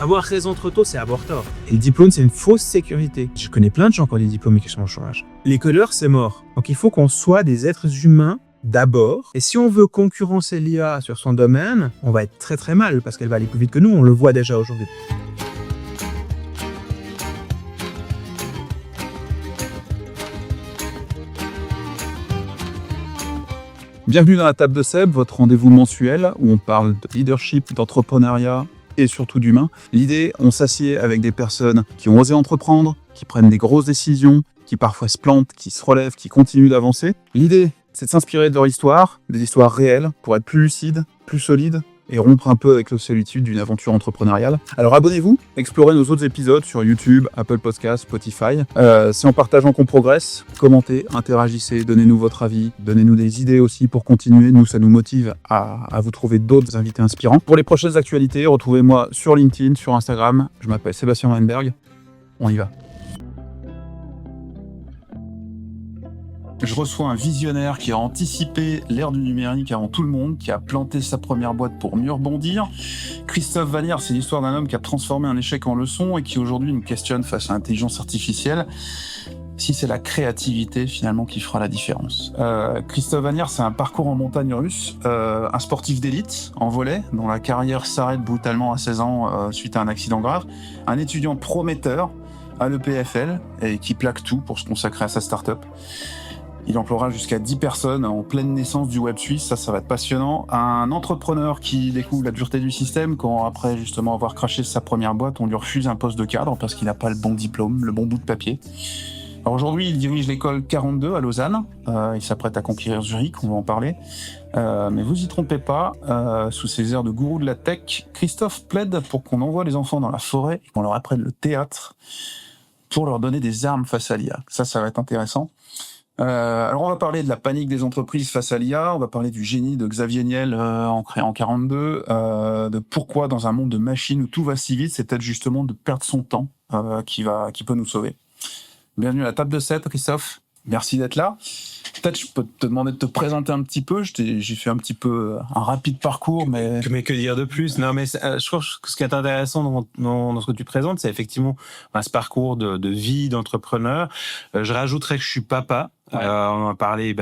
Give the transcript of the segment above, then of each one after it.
Avoir raison trop tôt, c'est avoir tort. Et le diplôme, c'est une fausse sécurité. Je connais plein de gens qui ont des diplômes et qui sont au chômage. Les codeurs, c'est mort. Donc il faut qu'on soit des êtres humains d'abord. Et si on veut concurrencer l'IA sur son domaine, on va être très très mal parce qu'elle va aller plus vite que nous. On le voit déjà aujourd'hui. Bienvenue dans la table de Seb, votre rendez-vous mensuel où on parle de leadership, d'entrepreneuriat et surtout d'humain. L'idée, on s'assied avec des personnes qui ont osé entreprendre, qui prennent des grosses décisions, qui parfois se plantent, qui se relèvent, qui continuent d'avancer. L'idée, c'est de s'inspirer de leur histoire, des histoires réelles, pour être plus lucide, plus solide et rompre un peu avec la solitude d'une aventure entrepreneuriale. Alors abonnez-vous, explorez nos autres épisodes sur YouTube, Apple Podcasts, Spotify. C'est en partageant qu'on progresse. Commentez, interagissez, donnez-nous votre avis, donnez-nous des idées aussi pour continuer. Nous, ça nous motive à vous trouver d'autres invités inspirants. Pour les prochaines actualités, retrouvez-moi sur LinkedIn, sur Instagram. Je m'appelle Sébastien Weinberg. On y va. Je reçois un visionnaire qui a anticipé l'ère du numérique avant tout le monde, qui a planté sa première boîte pour mieux rebondir. Christophe Vanière, c'est l'histoire d'un homme qui a transformé un échec en leçon et qui aujourd'hui nous questionne face à l'intelligence artificielle si c'est la créativité finalement qui fera la différence. Christophe Vanière, c'est un parcours en montagne russe, un sportif d'élite en volley dont la carrière s'arrête brutalement à 16 ans suite à un accident grave, un étudiant prometteur à l'EPFL et qui plaque tout pour se consacrer à sa start-up. Il emploiera jusqu'à 10 personnes en pleine naissance du web suisse, ça va être passionnant. Un entrepreneur qui découvre la dureté du système quand, après justement avoir craché sa première boîte, on lui refuse un poste de cadre parce qu'il n'a pas le bon diplôme, le bon bout de papier. Alors aujourd'hui, il dirige l'école 42 à Lausanne, il s'apprête à conquérir Zurich, on va en parler. Mais vous y trompez pas, sous ses airs de gourou de la tech, Christophe plaide pour qu'on envoie les enfants dans la forêt et qu'on leur apprenne le théâtre pour leur donner des armes face à l'IA. Ça va être intéressant. Alors on va parler de la panique des entreprises face à l'IA, on va parler du génie de Xavier Niel en créant 42, de pourquoi dans un monde de machines où tout va si vite, c'est peut-être justement de perdre son temps qui peut nous sauver. Bienvenue à la table de 7, Christophe, merci d'être là. Peut-être je peux te demander de te présenter un petit peu, j'ai fait un petit peu un rapide parcours, mais que dire de plus? Non, mais je trouve que ce qui est intéressant dans ce que tu présentes, c'est effectivement ce parcours de vie d'entrepreneur. Je rajouterais que je suis papa. Ouais. On a parlé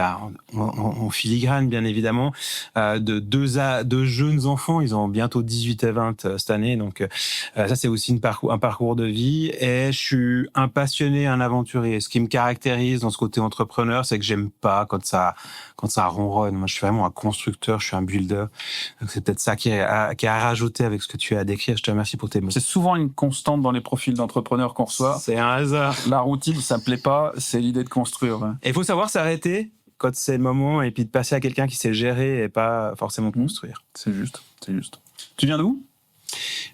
en filigrane, bien évidemment, de deux jeunes enfants. Ils ont bientôt 18 et 20 cette année. Donc, ça, c'est aussi un parcours de vie. Et je suis un passionné, un aventurier. Ce qui me caractérise dans ce côté entrepreneur, c'est que j'aime pas quand ça ronronne. Moi, je suis vraiment un constructeur, je suis un builder. Donc, c'est peut-être ça qui est à rajouter avec ce que tu as à décrire. Je te remercie pour tes mots. C'est souvent une constante dans les profils d'entrepreneurs qu'on reçoit. C'est un hasard. La routine, ça me plaît pas, c'est l'idée de construire. Et il faut savoir s'arrêter quand c'est le moment et puis de passer à quelqu'un qui sait gérer et pas forcément construire. C'est juste. Tu viens d'où ?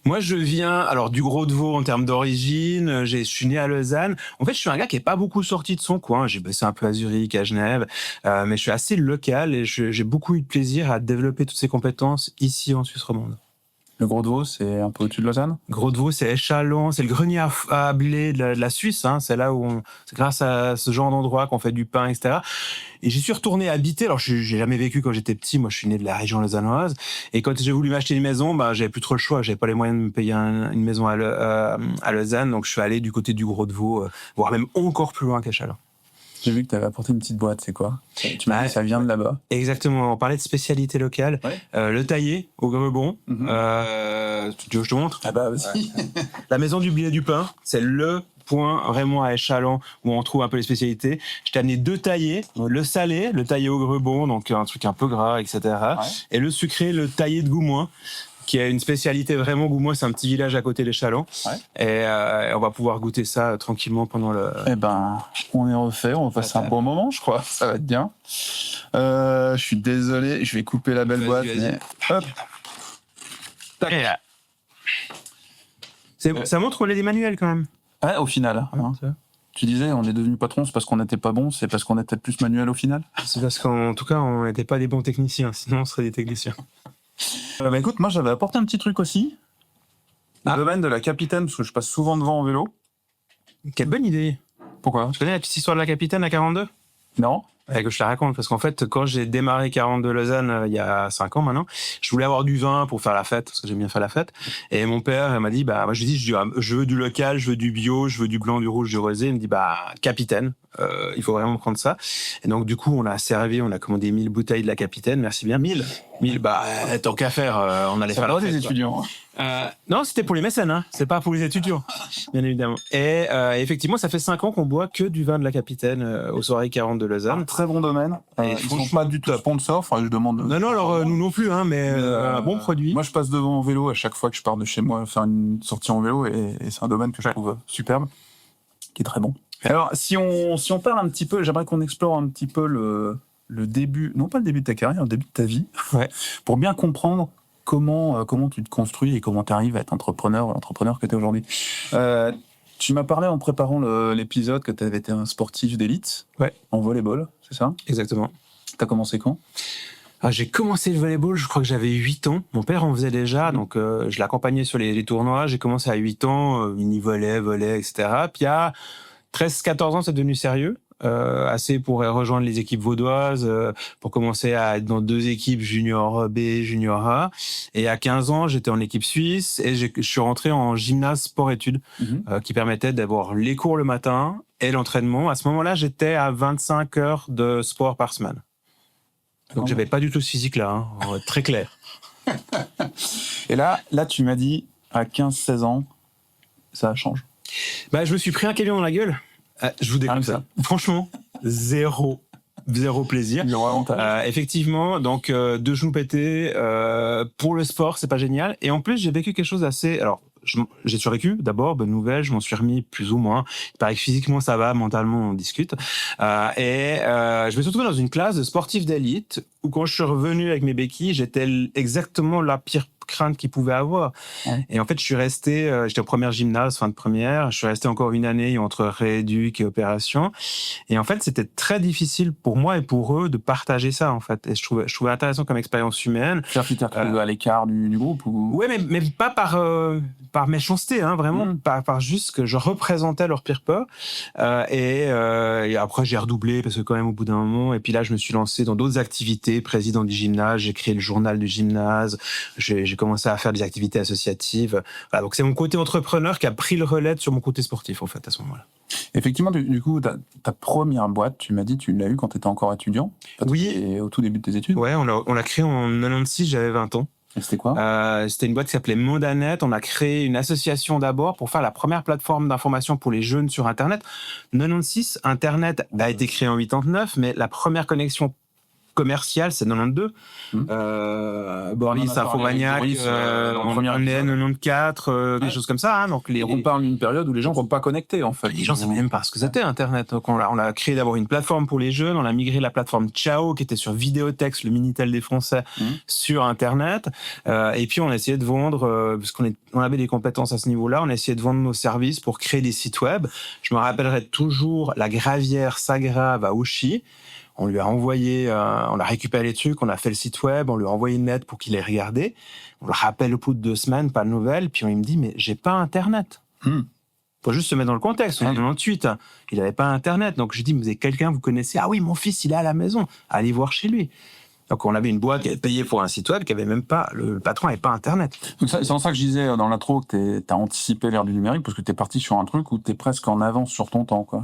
Moi, je viens du Gros-de-Vaud en termes d'origine. Je suis né à Lausanne. En fait, je suis un gars qui est pas beaucoup sorti de son coin. J'ai bossé un peu à Zurich, à Genève, mais je suis assez local et j'ai beaucoup eu de plaisir à développer toutes ces compétences ici en Suisse romande. Le Gros-de-Vaud, c'est un peu au-dessus de Lausanne ? Gros-de-Vaud, c'est Échallens, c'est le grenier à blé de la Suisse. C'est là où c'est grâce à ce genre d'endroit qu'on fait du pain, etc. Et j'y suis retourné habiter. Alors, j'ai jamais vécu quand j'étais petit. Moi, je suis né de la région lausannoise. Et quand j'ai voulu m'acheter une maison, j'avais plus trop le choix. J'avais pas les moyens de me payer une maison à Lausanne. Donc, je suis allé du côté du Gros-de-Vaud, voire même encore plus loin qu'Échallens. J'ai vu que tu avais apporté une petite boîte, c'est quoi ? Tu m'as dit ça vient de là-bas. Exactement, on parlait de spécialité locale. Ouais. Le taillé au Grebon. Tu veux que je te montre ? Ah bah vas-y. La maison du blé et du pain, c'est le point vraiment à Échallens où on trouve un peu les spécialités. Je t'ai amené 2 taillés, le salé, le taillé au Grebon, donc un truc un peu gras, etc. Ouais. Et le sucré, le taillé de Goumois, qui a une spécialité vraiment. Goumois, c'est un petit village à côté d'Échallens. Ouais. Et on va pouvoir goûter ça tranquillement pendant le... On est refait, on va passer un bon moment, je crois. Ça va être bien. Je suis désolé, je vais couper la belle boîte. Mais... Hop. Tac. Ça montre qu'on est des manuels quand même. Ouais, au final. Tu disais, on est devenu patron, c'est parce qu'on n'était pas bon, c'est parce qu'on était plus manuel au final. C'est parce qu'en tout cas, on n'était pas des bons techniciens, sinon on serait des techniciens. Écoute, moi j'avais apporté un petit truc aussi. Le domaine de la Capitaine, parce que je passe souvent devant en vélo. Quelle bonne idée. Pourquoi ? Tu connais la petite histoire de la Capitaine à 42 ? Non. Que je te raconte, parce qu'en fait, quand j'ai démarré 40 de Lausanne il y a 5 ans maintenant, je voulais avoir du vin pour faire la fête, parce que j'aime bien faire la fête. Et mon père m'a dit, moi je lui dis, je veux du local, je veux du bio, je veux du blanc, du rouge, du rosé. Il me dit, Capitaine, il faut vraiment prendre ça. Et donc du coup, on a commandé 1000 bouteilles de la Capitaine, merci bien. 1000, tant qu'à faire, on allait faire la fête. Des étudiants. Non, c'était pour les mécènes, hein. C'est pas pour les étudiants, bien évidemment. Et effectivement, ça fait 5 ans qu'on boit que du vin de la Capitaine aux soirées 40 de Lausanne. Très bon domaine. Et ils sont pas du tout sponsors. Enfin, je demande. Non, alors nous non plus, hein, mais un bon produit. Moi, je passe devant en vélo à chaque fois que je pars de chez moi faire une sortie en vélo, et c'est un domaine que je trouve superbe, qui est très bon. Alors, si on parle un petit peu, j'aimerais qu'on explore un petit peu le début, non pas le début de ta carrière, le début de ta vie, pour bien comprendre comment tu te construis et comment tu arrives à être l'entrepreneur que tu es aujourd'hui. Tu m'as parlé en préparant l'épisode que tu avais été un sportif d'élite en volleyball, c'est ça ? Exactement. Tu as commencé quand ? J'ai commencé le volleyball, je crois que j'avais 8 ans. Mon père en faisait déjà, donc je l'accompagnais sur les tournois. J'ai commencé à 8 ans, mini-volley, etc. Puis à 13-14 ans, c'est devenu sérieux. Assez pour rejoindre les équipes vaudoises, pour commencer à être dans 2 équipes junior B, junior A. Et à 15 ans, j'étais en équipe suisse et je suis rentré en gymnase sport-études, qui permettait d'avoir les cours le matin et l'entraînement. À ce moment-là, j'étais à 25 heures de sport par semaine. Donc j'avais pas du tout ce physique-là, hein, on va être très clair. Et là, tu m'as dit, à 15-16 ans, ça change. Je me suis pris un camion dans la gueule. Je vous déconne ça. Franchement, zéro plaisir. Effectivement, donc 2 genoux pétés. Pour le sport, c'est pas génial. Et en plus, j'ai vécu quelque chose d'assez... Alors, j'ai survécu, d'abord, bonne nouvelle, je m'en suis remis plus ou moins. Il paraît que physiquement ça va, mentalement on discute. Je me suis retrouvé dans une classe de sportifs d'élite où quand je suis revenu avec mes béquilles, j'étais exactement la pire crainte qu'il pouvait avoir. Et en fait, je suis resté, j'étais en première gymnase, fin de première, je suis resté encore une année entre rééduc et opération. Et en fait, c'était très difficile pour moi et pour eux de partager ça, en fait. Et je trouvais intéressant comme expérience humaine. C'est-à-dire que tu t'es retrouvé à l'écart du groupe ou... Ouais, mais pas par méchanceté, hein, vraiment, par juste que je représentais leur pire peur. Et après, j'ai redoublé parce que quand même au bout d'un moment, et puis là, je me suis lancé dans d'autres activités, président du gymnase, j'ai créé le journal du gymnase, j'ai commencé à faire des activités associatives. Voilà, donc c'est mon côté entrepreneur qui a pris le relais sur mon côté sportif, en fait, à ce moment-là. Effectivement, du coup, ta première boîte, tu m'as dit, tu l'as eue quand tu étais encore étudiant. Oui. Au tout début de tes études. Ouais, on l'a créé en 96, j'avais 20 ans. Et c'était quoi ? C'était une boîte qui s'appelait Mondanet. On a créé une association d'abord pour faire la première plateforme d'information pour les jeunes sur Internet. 96, Internet a été créé en 89, mais la première connexion commercial, c'est 92. Boris, Infomaniac, on est 94, des choses comme ça. Hein, donc on parle d'une période où les gens ne sont pas connectés, en fait. Les gens ne savaient même pas ce que c'était, Internet. Donc on a créé d'abord une plateforme pour les jeunes, on a migré la plateforme Ciao, qui était sur Vidéotex, le Minitel des Français, sur Internet. Et puis on a essayé de vendre, parce qu'on avait des compétences à ce niveau-là, on a essayé de vendre nos services pour créer des sites web. Je me rappellerai toujours la gravière Sagrave à Ouchy. On lui a envoyé, on a récupéré les trucs, on a fait le site web, on lui a envoyé une lettre pour qu'il ait regardé. On le rappelle au bout de 2 semaines, pas de nouvelles. Puis il me dit, mais j'ai pas Internet. Faut juste se mettre dans le contexte. En 98, il avait pas Internet. Donc je dis, vous avez quelqu'un, vous connaissez ? Ah oui, mon fils, il est à la maison. Allez voir chez lui. Donc on avait une boîte qui avait payé pour un site web, qui avait même pas, le patron avait pas Internet. Donc c'est en ça que je disais dans l'intro que t'as anticipé l'ère du numérique, parce que t'es parti sur un truc où t'es presque en avance sur ton temps, quoi.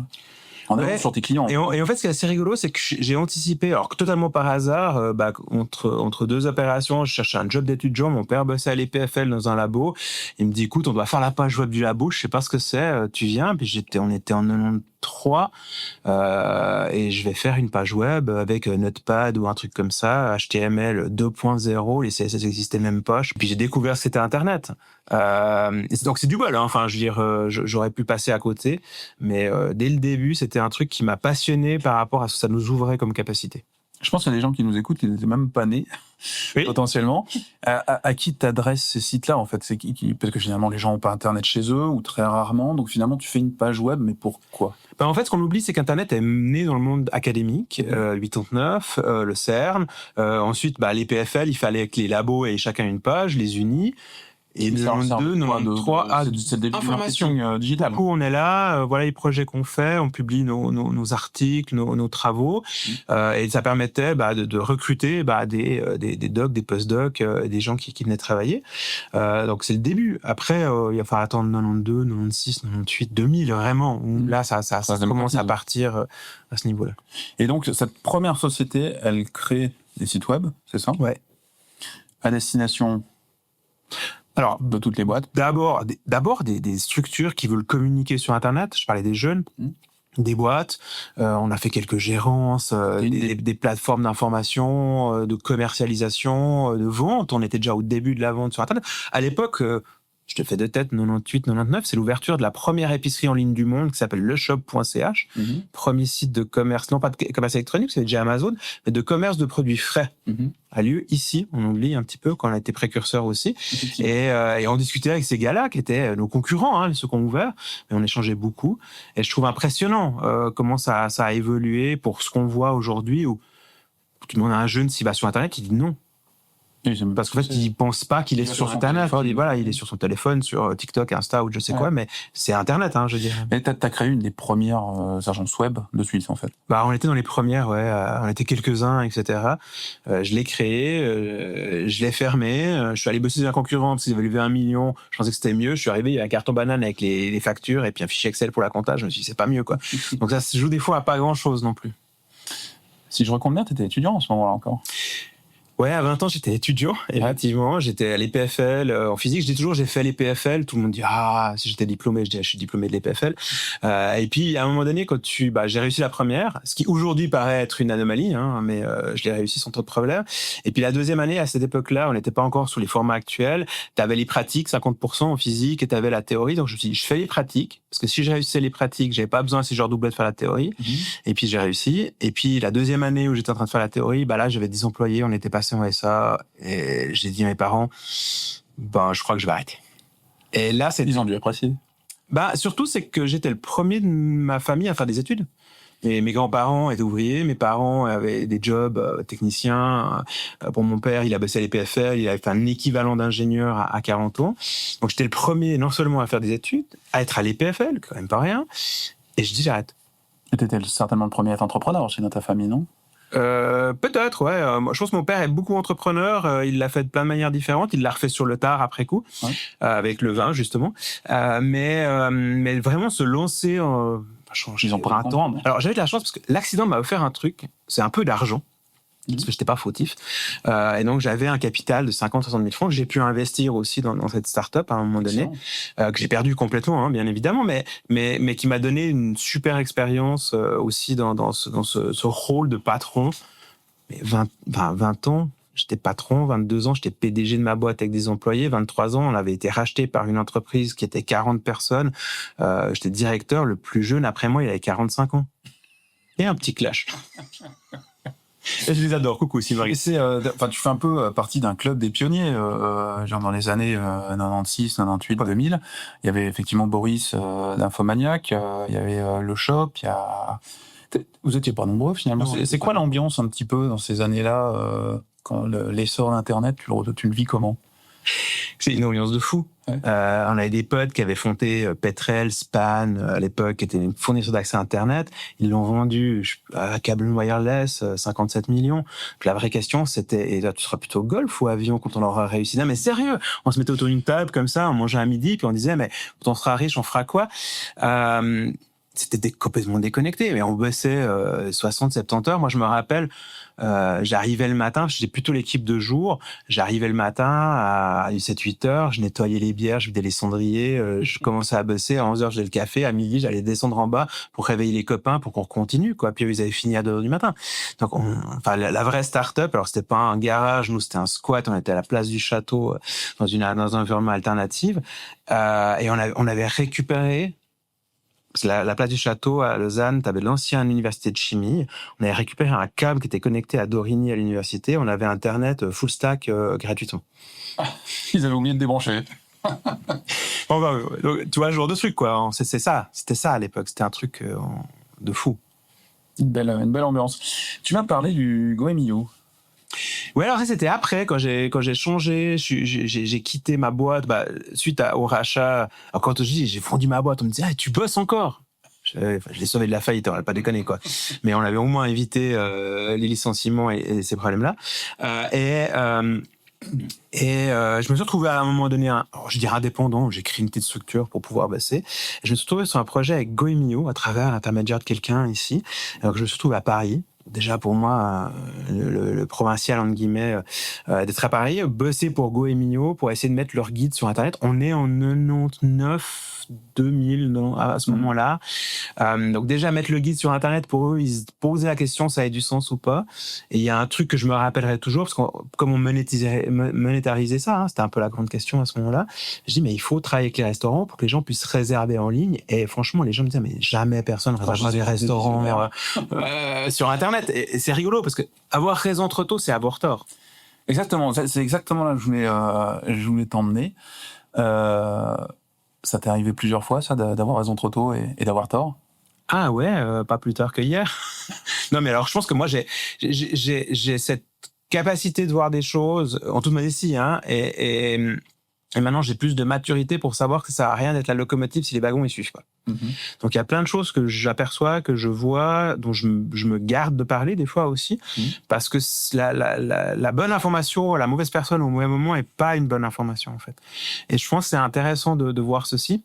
En avance sur tes clients. Et en fait, ce qui est assez rigolo, c'est que j'ai anticipé, alors totalement par hasard, entre 2 opérations, je cherchais un job d'étudiant, mon père bossait à l'EPFL dans un labo. Il me dit, écoute, on doit faire la page web du labo, je sais pas ce que c'est, tu viens. Puis on était en 93, et je vais faire une page web avec Notepad ou un truc comme ça, HTML 2.0, les CSS n'existaient même pas. Puis j'ai découvert ce qu'était Internet. Donc c'est du bol, hein. Enfin, je veux dire, j'aurais pu passer à côté, mais dès le début, c'était un truc qui m'a passionné par rapport à ce que ça nous ouvrait comme capacité. Je pense qu'il y a des gens qui nous écoutent qui n'étaient même pas nés, potentiellement. À qui t'adresses ces sites-là, en fait ? C'est parce que généralement, les gens n'ont pas Internet chez eux, ou très rarement. Donc finalement, tu fais une page web, mais pourquoi ? En fait, ce qu'on oublie, c'est qu'Internet est né dans le monde académique, 89, le CERN. Ensuite, les PFL, il fallait que les labos aient chacun une page, les unis. Et C'est 92, 93, c'est le début de information. marketing digital. Du coup, on est là, voilà les projets qu'on fait, on publie nos articles, nos travaux, et ça permettait de recruter des docs, des post-docs, des gens qui venaient travailler. Donc c'est le début. Après, il va falloir attendre 92, 96, 98, 2000 vraiment. Où là, ça commence à partir à ce niveau-là. Et donc cette première société, elle crée des sites web, c'est ça ? Ouais. À destination. Alors, de toutes les boîtes. D'abord des structures qui veulent communiquer sur Internet. Je parlais des jeunes, des boîtes. On a fait quelques gérances, des plateformes d'information, de commercialisation, de vente. On était déjà au début de la vente sur Internet. À l'époque, je te fais de tête, 98, 99, c'est l'ouverture de la première épicerie en ligne du monde qui s'appelle leshop.ch. Premier site de commerce, non pas de commerce électronique, c'est déjà Amazon, mais de commerce de produits frais. A lieu ici, on oublie un petit peu quand on a été précurseur aussi. Et on discutait avec ces gars-là qui étaient nos concurrents, ceux qui ont ouvert, mais on échangeait beaucoup. Et je trouve impressionnant comment ça a évolué pour ce qu'on voit aujourd'hui où tu demandes à un jeune s'il va sur Internet, il dit non. Parce qu'en fait, il pense pas qu'il est sur Internet. Il est sur son téléphone, sur TikTok, Insta ou je sais quoi, mais c'est Internet, je dirais. Et t'as créé une des premières agences web de Suisse, en fait. On était dans les premières, on était quelques-uns, etc. Je l'ai créé, je l'ai fermé, je suis allé bosser dans un concurrent parce qu'il avait levé 1 million, je pensais que c'était mieux, je suis arrivé, il y a un carton banane avec les factures et puis un fichier Excel pour la compta, je me suis dit, c'est pas mieux, quoi. Donc ça se joue des fois à pas grand-chose non plus. Si je recompte bien, t'étais étudiant en ce moment-là encore. Ouais, à 20 ans, j'étais étudiant, effectivement. J'étais à l'EPFL en physique. Je dis toujours, j'ai fait l'EPFL. Tout le monde dit, si j'étais diplômé, je dis, je suis diplômé de l'EPFL. Et puis, à un moment donné, quand j'ai réussi la première, ce qui aujourd'hui paraît être une anomalie, mais je l'ai réussi sans trop de problème. Et puis, la deuxième année, à cette époque-là, on n'était pas encore sur les formats actuels. T'avais les pratiques, 50% en physique, et t'avais la théorie. Donc, je me suis dit, je fais les pratiques. Parce que si j'ai réussi les pratiques, j'avais pas besoin, si je redoublais, de faire la théorie. Et puis, j'ai réussi. Et puis, la deuxième année où j'étais en train de faire la théorie, là, j'avais 10 employés, on était passé en SA. Et j'ai dit à mes parents, je crois que je vais arrêter. Et là, ils ont dû apprécier. Surtout, c'est que j'étais le premier de ma famille à faire des études. Et mes grands-parents étaient ouvriers, mes parents avaient des jobs techniciens. Pour mon père, il a bossé à l'EPFL, il avait fait un équivalent d'ingénieur à 40 ans. Donc, j'étais le premier non seulement à faire des études, à être à l'EPFL, quand même pas rien. Et je dis, j'arrête. Et t'étais certainement le premier à être entrepreneur chez dans ta famille, non ? Peut-être, ouais. Je pense que mon père est beaucoup entrepreneur. Il l'a fait de plein de manières différentes. Il l'a refait sur le tard après coup, avec le vin justement. Mais vraiment se lancer ils ont pris un temps. Alors j'avais de la chance parce que l'accident m'a offert un truc. C'est un peu d'argent. Parce que j'étais pas fautif. Et donc, j'avais un capital de 50-60 000 francs que j'ai pu investir aussi dans cette start-up à un moment donné, que j'ai perdu complètement, bien évidemment, mais qui m'a donné une super expérience aussi dans ce rôle de patron. Mais 20 ans, j'étais patron, 22 ans, j'étais PDG de ma boîte avec des employés, 23 ans, on avait été racheté par une entreprise qui était 40 personnes. J'étais directeur, le plus jeune après moi, il avait 45 ans. Et un petit clash. Et je les adore. Coucou, Sylvain. Tu fais un peu partie d'un club des pionniers, genre dans les années 96, 98, 2000. Il y avait effectivement Boris d'Infomaniac, il y avait le Shop, vous étiez pas nombreux finalement. C'est quoi l'ambiance un petit peu dans ces années-là, quand l'essor d'Internet, tu le vis comment ? C'est une ambiance de fou. Ouais. On avait des potes qui avaient fondé Petrel, Span, à l'époque, qui était une fournisseur d'accès à Internet. Ils l'ont vendu à Cable Wireless, 57 millions. Puis la vraie question, c'était, et là, tu seras plutôt golf ou avion quand on aura réussi? Non, mais sérieux, on se mettait autour d'une table comme ça, on mangeait à midi, puis on disait, mais quand on sera riche, on fera quoi? C'était complètement déconnecté, mais on bossait 60-70 heures. Moi, je me rappelle, j'arrivais le matin, j'étais plutôt l'équipe de jour, j'arrivais le matin à 7-8 heures, je nettoyais les bières, je vidais les cendriers, je commençais à bosser, à 11 heures, j'ai le café, à midi, j'allais descendre en bas pour réveiller les copains, pour qu'on continue, quoi. Puis ils avaient fini à 2 heures du matin. Donc, la vraie start-up, alors c'était pas un garage, nous, c'était un squat, on était à la place du château, dans un environnement alternatif, et on avait récupéré. La place du château à Lausanne, tu avais l'ancienne université de chimie. On avait récupéré un câble qui était connecté à Dorigny à l'université. On avait Internet full stack gratuitement. Ils avaient oublié de débrancher. Donc, tu vois, le genre de truc, quoi. C'était ça à l'époque. C'était un truc de fou. Une belle ambiance. Tu m'as parlé du GoMio. Ouais, alors ça, c'était après, quand j'ai changé, j'ai quitté ma boîte, suite au rachat. Alors, quand je dis j'ai fondu ma boîte, on me dit, tu bosses encore? Je l'ai sauvé de la faillite, on va pas déconner, quoi. Mais on avait au moins évité les licenciements et ces problèmes-là. Je me suis retrouvé à un moment donné, je dirais indépendant, j'ai créé une petite structure pour pouvoir bosser. Et je me suis retrouvé sur un projet avec Goemio à travers l'intermédiaire de quelqu'un ici. Alors que je me suis retrouvé à Paris. Déjà pour moi, le provincial entre guillemets, d'être à Paris, bosser pour Goemio pour essayer de mettre leur guide sur Internet. On est en 99. 2000 à ce moment-là. Donc déjà mettre le guide sur Internet pour eux, ils se posaient la question ça a du sens ou pas. Et il y a un truc que je me rappellerai toujours parce que comme on monétarisait ça, c'était un peu la grande question à ce moment-là. Je dis mais il faut travailler avec les restaurants pour que les gens puissent réserver en ligne. Et franchement les gens me disaient mais jamais personne ne réservera des restaurants sur Internet. Et c'est rigolo parce que avoir raison trop tôt, c'est avoir tort. Exactement, c'est exactement là que je voulais t'emmener. Ça t'est arrivé plusieurs fois, ça, d'avoir raison trop tôt et d'avoir tort? Ah ouais, pas plus tard que hier. Non, mais alors je pense que moi j'ai cette capacité de voir des choses en toute modestie, et maintenant j'ai plus de maturité pour savoir que ça sert à rien d'être la locomotive si les wagons ils suivent pas. Donc il y a plein de choses que j'aperçois, que je vois, dont je me garde de parler des fois aussi, parce que la bonne information, la mauvaise personne au mauvais moment est pas une bonne information en fait. Et je pense que c'est intéressant de voir ceci.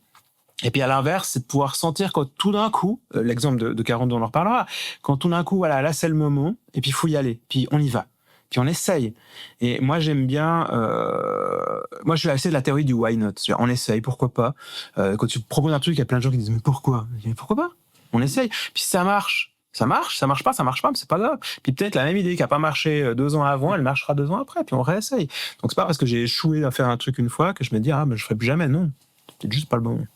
Et puis à l'inverse, c'est de pouvoir sentir quand tout d'un coup, l'exemple de Caron dont on en reparlera, quand tout d'un coup, voilà, là c'est le moment, et puis il faut y aller, puis on y va. Puis on essaye. Et moi, j'aime bien... moi, je suis assez de la théorie du why not. On essaye, pourquoi pas. Quand tu proposes un truc, il y a plein de gens qui disent « Mais pourquoi ?» Mais pourquoi pas? On essaye. Puis ça marche. Ça marche pas, mais c'est pas grave. Puis peut-être la même idée qui a pas marché 2 ans avant, elle marchera 2 ans après, puis on réessaye. Donc c'est pas parce que j'ai échoué à faire un truc une fois que je me dis « Ah, mais je ferai plus jamais. » Non, c'est juste pas le bon.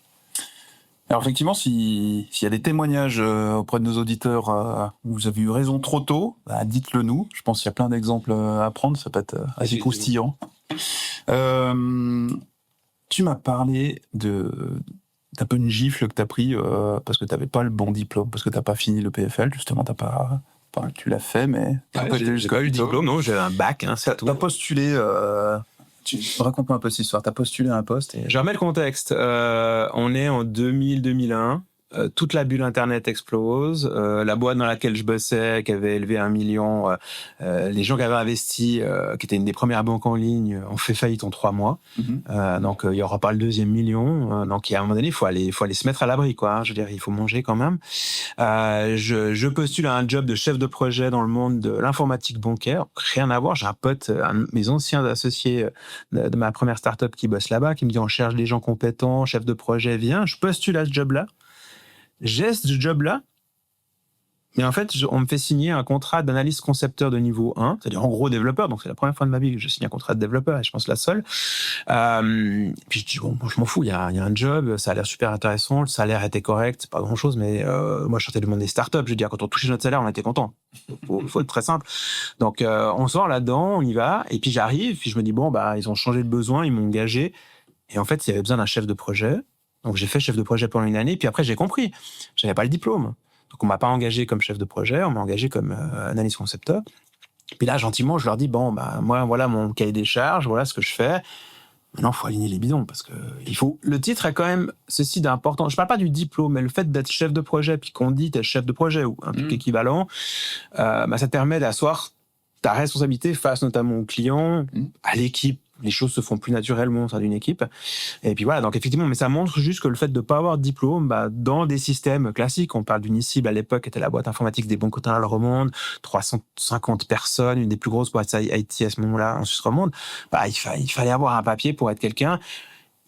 Alors effectivement, s'il y a des témoignages auprès de nos auditeurs où vous avez eu raison trop tôt, dites-le nous. Je pense qu'il y a plein d'exemples à prendre, ça peut être assez croustillant. Tu m'as parlé d'un peu une gifle que tu as pris parce que tu n'avais pas le bon diplôme, parce que tu n'as pas fini le PFL, justement, tu l'as fait, mais... J'ai pas eu le diplôme, non, j'ai un bac, c'est tout. Tu as postulé... Raconte-moi un peu cette histoire. Tu as postulé à un poste. Je remets le contexte. On est en 2000-2001. Toute la bulle Internet explose. La boîte dans laquelle je bossais, qui avait élevé 1 million, les gens qui avaient investi, qui étaient une des premières banques en ligne, ont fait faillite en 3 mois. Donc, il y aura pas le 2e million. Donc, à un moment donné, il faut aller se mettre à l'abri, quoi. Je veux dire, il faut manger quand même. Je postule à un job de chef de projet dans le monde de l'informatique bancaire. Rien à voir. J'ai un pote, un de mes anciens associés de ma première start-up qui bosse là-bas, qui me dit on cherche des gens compétents, chef de projet, viens. Je postule à ce job-là. J'ai ce job-là, mais en fait, on me fait signer un contrat d'analyste concepteur de niveau 1, c'est-à-dire en gros développeur, donc c'est la première fois de ma vie que je signe un contrat de développeur, et je pense la seule. Puis je dis, bon, moi je m'en fous, il y a un job, ça a l'air super intéressant, le salaire était correct, c'est pas grand-chose, mais moi je sortais du monde des startups, je veux dire, quand on touchait notre salaire, on était content. Faut être très simple. Donc on sort là-dedans, on y va, et puis j'arrive, puis je me dis, bon, ils ont changé de besoin, ils m'ont engagé, et en fait, il y avait besoin d'un chef de projet. Donc j'ai fait chef de projet pendant 1 année, puis après j'ai compris, j'avais pas le diplôme. Donc on m'a pas engagé comme chef de projet, on m'a engagé comme analyste concepteur. Puis là gentiment je leur dis moi voilà mon cahier des charges, voilà ce que je fais. Maintenant il faut aligner les bidons parce que le titre est quand même ceci d'important. Je parle pas du diplôme, mais le fait d'être chef de projet puis qu'on dit t'es chef de projet ou un truc équivalent, ça te permet d'asseoir ta responsabilité face notamment au client, à l'équipe. Les choses se font plus naturellement au sein d'une équipe. Et puis voilà, donc effectivement, mais ça montre juste que le fait de ne pas avoir de diplôme, dans des systèmes classiques, on parle d'Unisib à l'époque, qui était la boîte informatique des banques continentales romande, 350 personnes, une des plus grosses boîtes IT à ce moment-là en Suisse romande, il fallait avoir un papier pour être quelqu'un,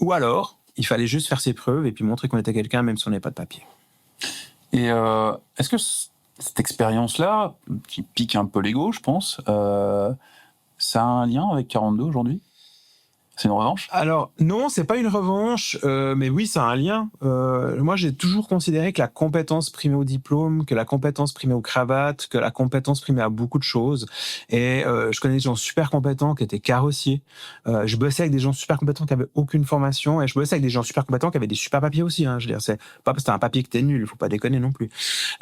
ou alors, il fallait juste faire ses preuves et puis montrer qu'on était quelqu'un même si on n'avait pas de papier. Et est-ce que cette expérience-là, qui pique un peu l'ego, je pense, ça a un lien avec 42 aujourd'hui ? C'est une revanche? Alors, non, c'est pas une revanche, mais oui, ça a un lien. Moi, j'ai toujours considéré que la compétence primait au diplôme, que la compétence primait aux cravates, que la compétence primait à beaucoup de choses. Et je connais des gens super compétents qui étaient carrossiers. Je bossais avec des gens super compétents qui avaient aucune formation, et je bossais avec des gens super compétents qui avaient des super papiers aussi. Je veux dire, c'est pas parce que t'as un papier que t'es nul, il faut pas déconner non plus.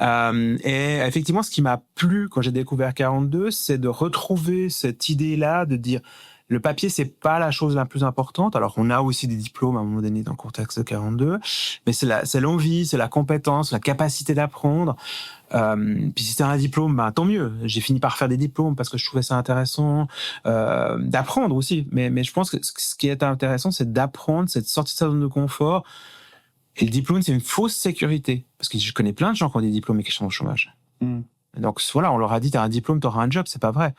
Et effectivement, ce qui m'a plu quand j'ai découvert 42, c'est de retrouver cette idée-là, de dire le papier, c'est pas la chose la plus importante. Alors, on a aussi des diplômes à un moment donné dans le contexte de 42, mais c'est l'envie, c'est la compétence, la capacité d'apprendre. Puis si c'est un diplôme, tant mieux. J'ai fini par faire des diplômes parce que je trouvais ça intéressant, d'apprendre aussi. Mais je pense que ce qui est intéressant, c'est d'apprendre, c'est de sortir de sa zone de confort. Et le diplôme, c'est une fausse sécurité. Parce que je connais plein de gens qui ont des diplômes et qui sont au chômage. Donc voilà, on leur a dit, t'as un diplôme, t'auras un job. C'est pas vrai.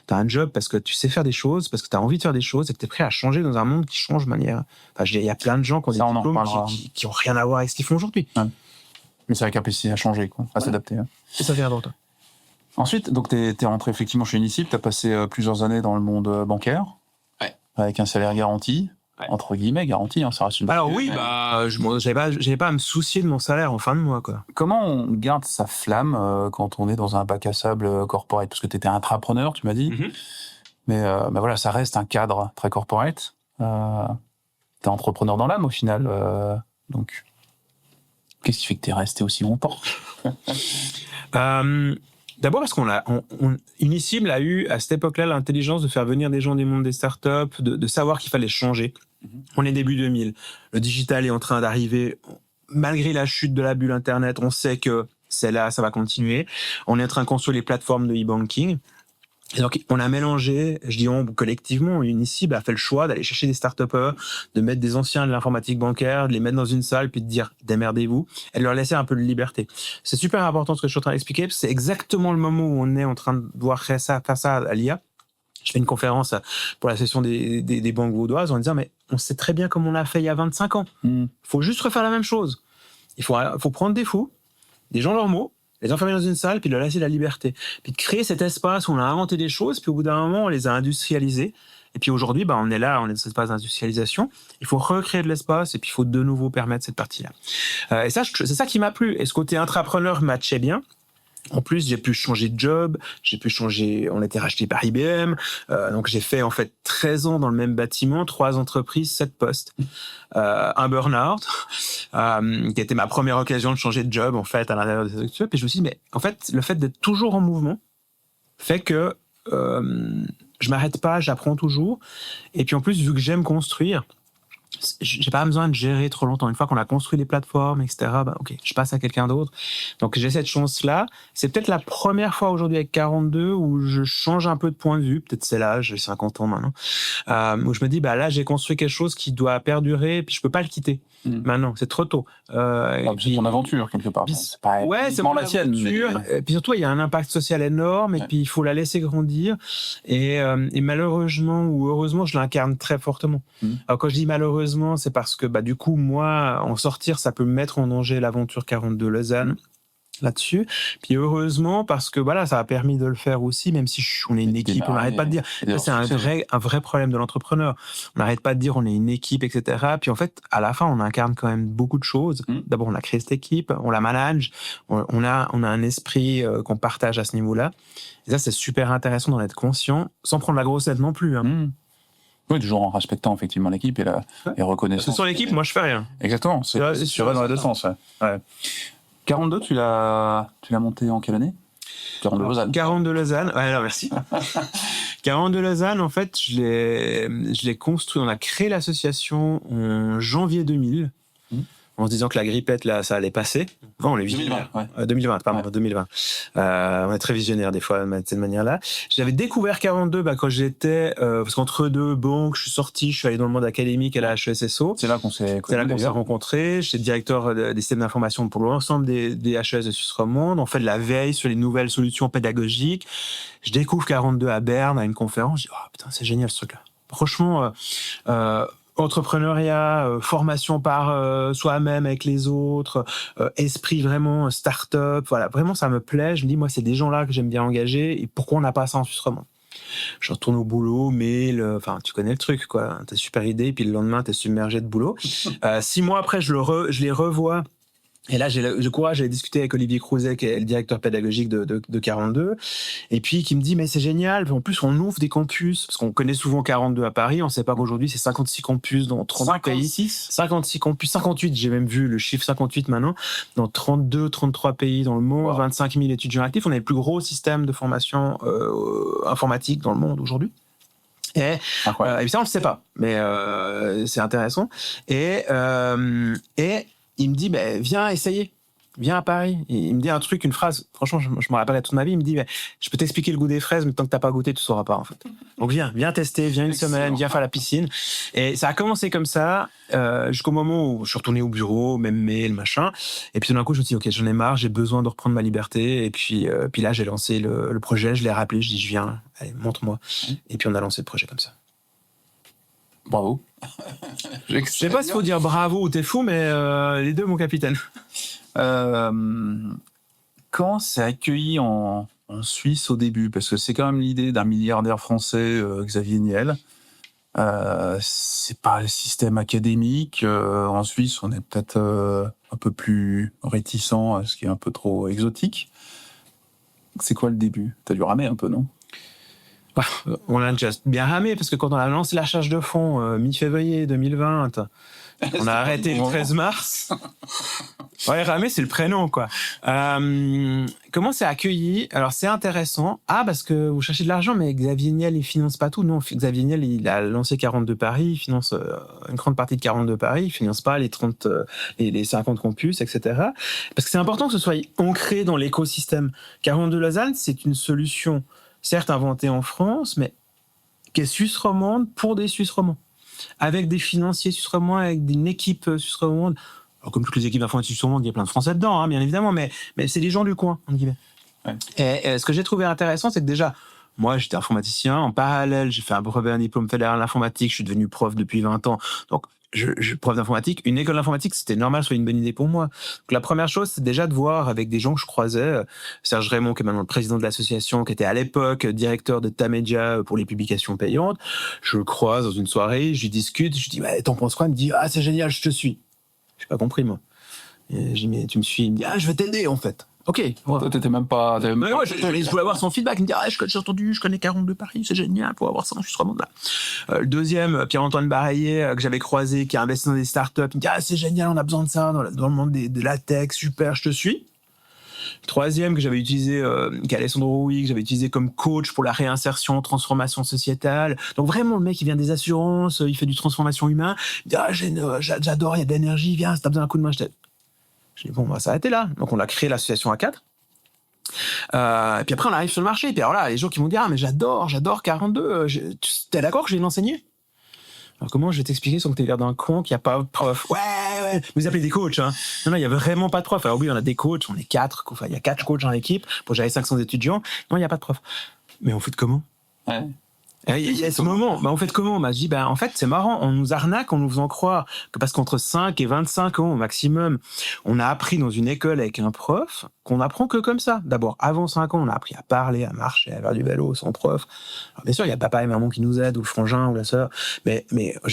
T'as un job parce que tu sais faire des choses, parce que t'as envie de faire des choses et que t'es prêt à changer dans un monde qui change de manière. Enfin, il y a plein de gens qui ont des diplômes qui ont rien à voir avec ce qu'ils font aujourd'hui. Ouais. Mais c'est la capacité à changer, quoi, à s'adapter. Et ça fait important. Ensuite, donc t'es rentré effectivement chez Unicip, t'as passé plusieurs années dans le monde bancaire. Ouais. Avec un salaire garanti. Entre guillemets, garanti, ça reste une... Alors oui, j'avais pas à me soucier de mon salaire en fin de mois, quoi. Comment on garde sa flamme quand on est dans un bac à sable corporate? Parce que tu étais intrapreneur, tu m'as dit. Mais voilà, ça reste un cadre très corporate. T'es entrepreneur dans l'âme, au final. Donc, qu'est-ce qui fait que t'es resté aussi longtemps? D'abord parce Unicip a eu à cette époque-là l'intelligence de faire venir des gens du monde des startups, de savoir qu'il fallait changer. On est début 2000. Le digital est en train d'arriver. Malgré la chute de la bulle Internet, on sait que c'est là, ça va continuer. On est en train de construire les plateformes de e-banking. Et donc, on a mélangé, je dis collectivement, Unicip a fait le choix d'aller chercher des start-upers, de mettre des anciens de l'informatique bancaire, de les mettre dans une salle, puis de dire « démerdez-vous », et de leur laisser un peu de liberté. C'est super important ce que je suis en train d'expliquer, parce que c'est exactement le moment où on est en train de voir faire ça à l'IA. Je fais une conférence pour la session des banques vaudoises en disant « mais on sait très bien comme on l'a fait il y a 25 ans. Il faut juste refaire la même chose. Il faut prendre des fous, des gens normaux, les enfermer dans une salle, puis leur laisser la liberté. Puis de créer cet espace où on a inventé des choses, puis au bout d'un moment, on les a industrialisées. Et puis aujourd'hui, on est là, on est dans cet espace d'industrialisation. Il faut recréer de l'espace, et puis il faut de nouveau permettre cette partie-là. Et ça, c'est ça qui m'a plu. Et ce côté intrapreneur matchait bien. En plus, j'ai pu changer de job, on a été racheté par IBM, donc j'ai fait en fait 13 ans dans le même bâtiment, 3 entreprises, 7 postes, un burn-out, qui était ma première occasion de changer de job en fait à l'intérieur des structures. Puis je me suis dit, mais en fait, le fait d'être toujours en mouvement fait que je m'arrête pas, j'apprends toujours. Et puis en plus, vu que j'aime construire, j'ai pas besoin de gérer trop longtemps. Une fois qu'on a construit les plateformes, etc., ok, je passe à quelqu'un d'autre. Donc j'ai cette chance-là. C'est peut-être la première fois aujourd'hui avec 42 où je change un peu de point de vue. Peut-être c'est l'âge, j'ai 50 ans maintenant. Où je me dis, là, j'ai construit quelque chose qui doit perdurer, puis je peux pas le quitter. Maintenant, c'est trop tôt. C'est ton aventure, quelque part. C'est pas c'est mon la sienne. Et puis surtout, il y a un impact social énorme, et puis il faut la laisser grandir. Et malheureusement ou heureusement, je l'incarne très fortement. Alors quand je dis malheureusement, c'est parce que du coup, moi, en sortir, ça peut mettre en danger l'aventure 42 Lausanne. Là-dessus. Puis heureusement, parce que ça a permis de le faire aussi, même si on est une équipe, on n'arrête pas de dire. Ça, c'est un vrai problème de l'entrepreneur. On n'arrête pas de dire on est une équipe, etc. Puis en fait, à la fin, on incarne quand même beaucoup de choses. D'abord, on a créé cette équipe, on la manage, on a un esprit qu'on partage à ce niveau-là. Et ça, c'est super intéressant d'en être conscient, sans prendre la grosse tête non plus. Oui, toujours en respectant effectivement l'équipe et reconnaissant. Parce que sans l'équipe, moi, je fais rien. Exactement. C'est dans les deux sens. Ouais. 42, tu l'as monté en quelle année? 42 Lausanne. 42 Lausanne. Ouais, alors merci. 42 Lausanne, en fait, je l'ai construit. On a créé l'association en janvier 2000. En se disant que la grippette, là, ça allait passer. On est visionnaire. 2020. On est très visionnaire des fois de cette manière-là. J'avais découvert 42 quand j'étais... parce qu'entre deux banques, je suis sorti, je suis allé dans le monde académique à la HESSO. C'est là qu'on s'est rencontrés. J'étais directeur des systèmes d'information pour l'ensemble des HES de Suisse romande. On fait de la veille sur les nouvelles solutions pédagogiques. Je découvre 42 à Berne, à une conférence. Je dis, oh putain, c'est génial ce truc-là. Franchement... entrepreneuriat, formation par soi-même avec les autres, esprit vraiment start-up, voilà, vraiment ça me plaît. Je me dis, moi, c'est des gens-là que j'aime bien engager, et pourquoi on n'a pas ça en Suisse romande? Je retourne au boulot, mais enfin, tu connais le truc, quoi. T'as super idée, puis le lendemain, t'es submergé de boulot. 6 mois après, je les revois. Et là, j'ai le courage d'aller discuter avec Olivier Crouzet, qui est le directeur pédagogique de 42, et puis qui me dit, mais c'est génial, en plus on ouvre des campus, parce qu'on connaît souvent 42 à Paris, on sait pas qu'aujourd'hui c'est 56 campus dans 30 pays. 56 campus, 58, j'ai même vu le chiffre 58 maintenant, dans 32, 33 pays dans le monde, wow. 25 000 étudiants actifs, on est le plus gros système de formation informatique dans le monde aujourd'hui. Et ça, on le sait pas, mais c'est intéressant. Et il me dit, viens essayer, viens à Paris. Et il me dit un truc, une phrase, franchement, je me rappellerai toute ma vie. Il me dit, je peux t'expliquer le goût des fraises, mais tant que t'as pas goûté, tu sauras pas, en fait. Donc viens tester, viens une semaine, viens faire la piscine. Et ça a commencé comme ça, jusqu'au moment où je suis retourné au bureau, même mail, machin. Et puis tout d'un coup, je me suis dit, ok, j'en ai marre, j'ai besoin de reprendre ma liberté. Et puis là, j'ai lancé le projet, je l'ai rappelé, je dis, je viens, allez, montre-moi. Et puis on a lancé le projet comme ça. Bravo. Je sais pas s'il faut dire bravo ou t'es fou, mais les deux, mon capitaine. Quand c'est accueilli en Suisse au début, parce que c'est quand même l'idée d'un milliardaire français, Xavier Niel. C'est pas le système académique. En Suisse, on est peut-être un peu plus réticent à ce qui est un peu trop exotique. C'est quoi le début ? T'as dû ramer un peu, non ? On a déjà bien ramé, parce que quand on a lancé la charge de fonds mi-février 2020, on a arrêté le 13 mars. Ouais, ramé, c'est le prénom, quoi. Comment c'est accueilli ? Alors, c'est intéressant. Ah, parce que vous cherchez de l'argent, mais Xavier Niel, il finance pas tout. Non, Xavier Niel, il a lancé 42 Paris, il finance une grande partie de 42 Paris, il finance pas les 30, les 50 campus, etc. Parce que c'est important que ce soit ancré dans l'écosystème. 42 Lausanne, c'est une solution certes inventée en France, mais qui est suisse romande pour des Suisses romands, avec des financiers suisses romands, avec une équipe suisse romande. Alors, comme toutes les équipes d'informatique suisse romande, il y a plein de Français dedans, hein, bien évidemment, mais c'est les gens du coin, entre guillemets. Ouais. Et ce que j'ai trouvé intéressant, c'est que déjà, moi, j'étais informaticien. En parallèle, j'ai fait un brevet, un diplôme fédéral d'informatique. Je suis devenu prof depuis 20 ans. Donc, prof d'informatique, une école d'informatique, c'était normal, soit une bonne idée pour moi. Donc, la première chose, c'est déjà de voir avec des gens que je croisais, Serge Raymond, qui est maintenant le président de l'association, qui était à l'époque directeur de Tamedia pour les publications payantes. Je le croise dans une soirée, je lui discute, je lui dis, t'en penses quoi ? Il me dit, c'est génial, je te suis. J'ai pas compris, moi. Et je dis, mais tu me suis ? Il me dit, je vais t'aider, en fait. Ok. Ouais. Toi, t'étais même pas. Ouais, je voulais avoir son feedback. Il me dit, j'ai entendu, je connais 42 Paris, c'est génial, pour avoir ça, je suis vraiment là. Le deuxième, Pierre-Antoine Bareillet, que j'avais croisé, qui a investi dans des startups. Il me dit, c'est génial, on a besoin de ça dans le monde de la tech, super, je te suis. Troisième, que j'avais utilisé, qui est Alessandro Rouy, que j'avais utilisé comme coach pour la réinsertion, transformation sociétale. Donc vraiment, le mec, il vient des assurances, il fait du transformation humain. Il me dit, j'adore, il y a de l'énergie, viens, si t'as besoin d'un coup de main, je t'aide. Je dis, bon, on va s'arrêter là. Donc, on a créé l'association A4. Et puis après, on arrive sur le marché. Et puis alors là, les gens qui m'ont dit, mais j'adore 42. T'es d'accord que je vais l'enseigner ? Alors, comment je vais t'expliquer sans que t'aies l'air d'un con qu'il n'y a pas de prof ? Ouais. Vous appelez des coachs, hein. Non, il n'y a vraiment pas de prof. Alors oui, on a des coachs, on est 4. Enfin, il y a 4 coachs dans l'équipe. Pour gérer 500 étudiants. Non, il n'y a pas de prof. Mais on fait comment ? Ouais. Il y a ce moment, on fait comment ? Je dis, en fait, c'est marrant, on nous arnaque en nous faisant croire que parce qu'entre 5 et 25 ans au maximum, on a appris dans une école avec un prof, qu'on apprend que comme ça. D'abord, avant 5 ans, on a appris à parler, à marcher, à faire du vélo sans prof. Alors, bien sûr, il y a papa et maman qui nous aident, ou le frangin, ou la sœur, mais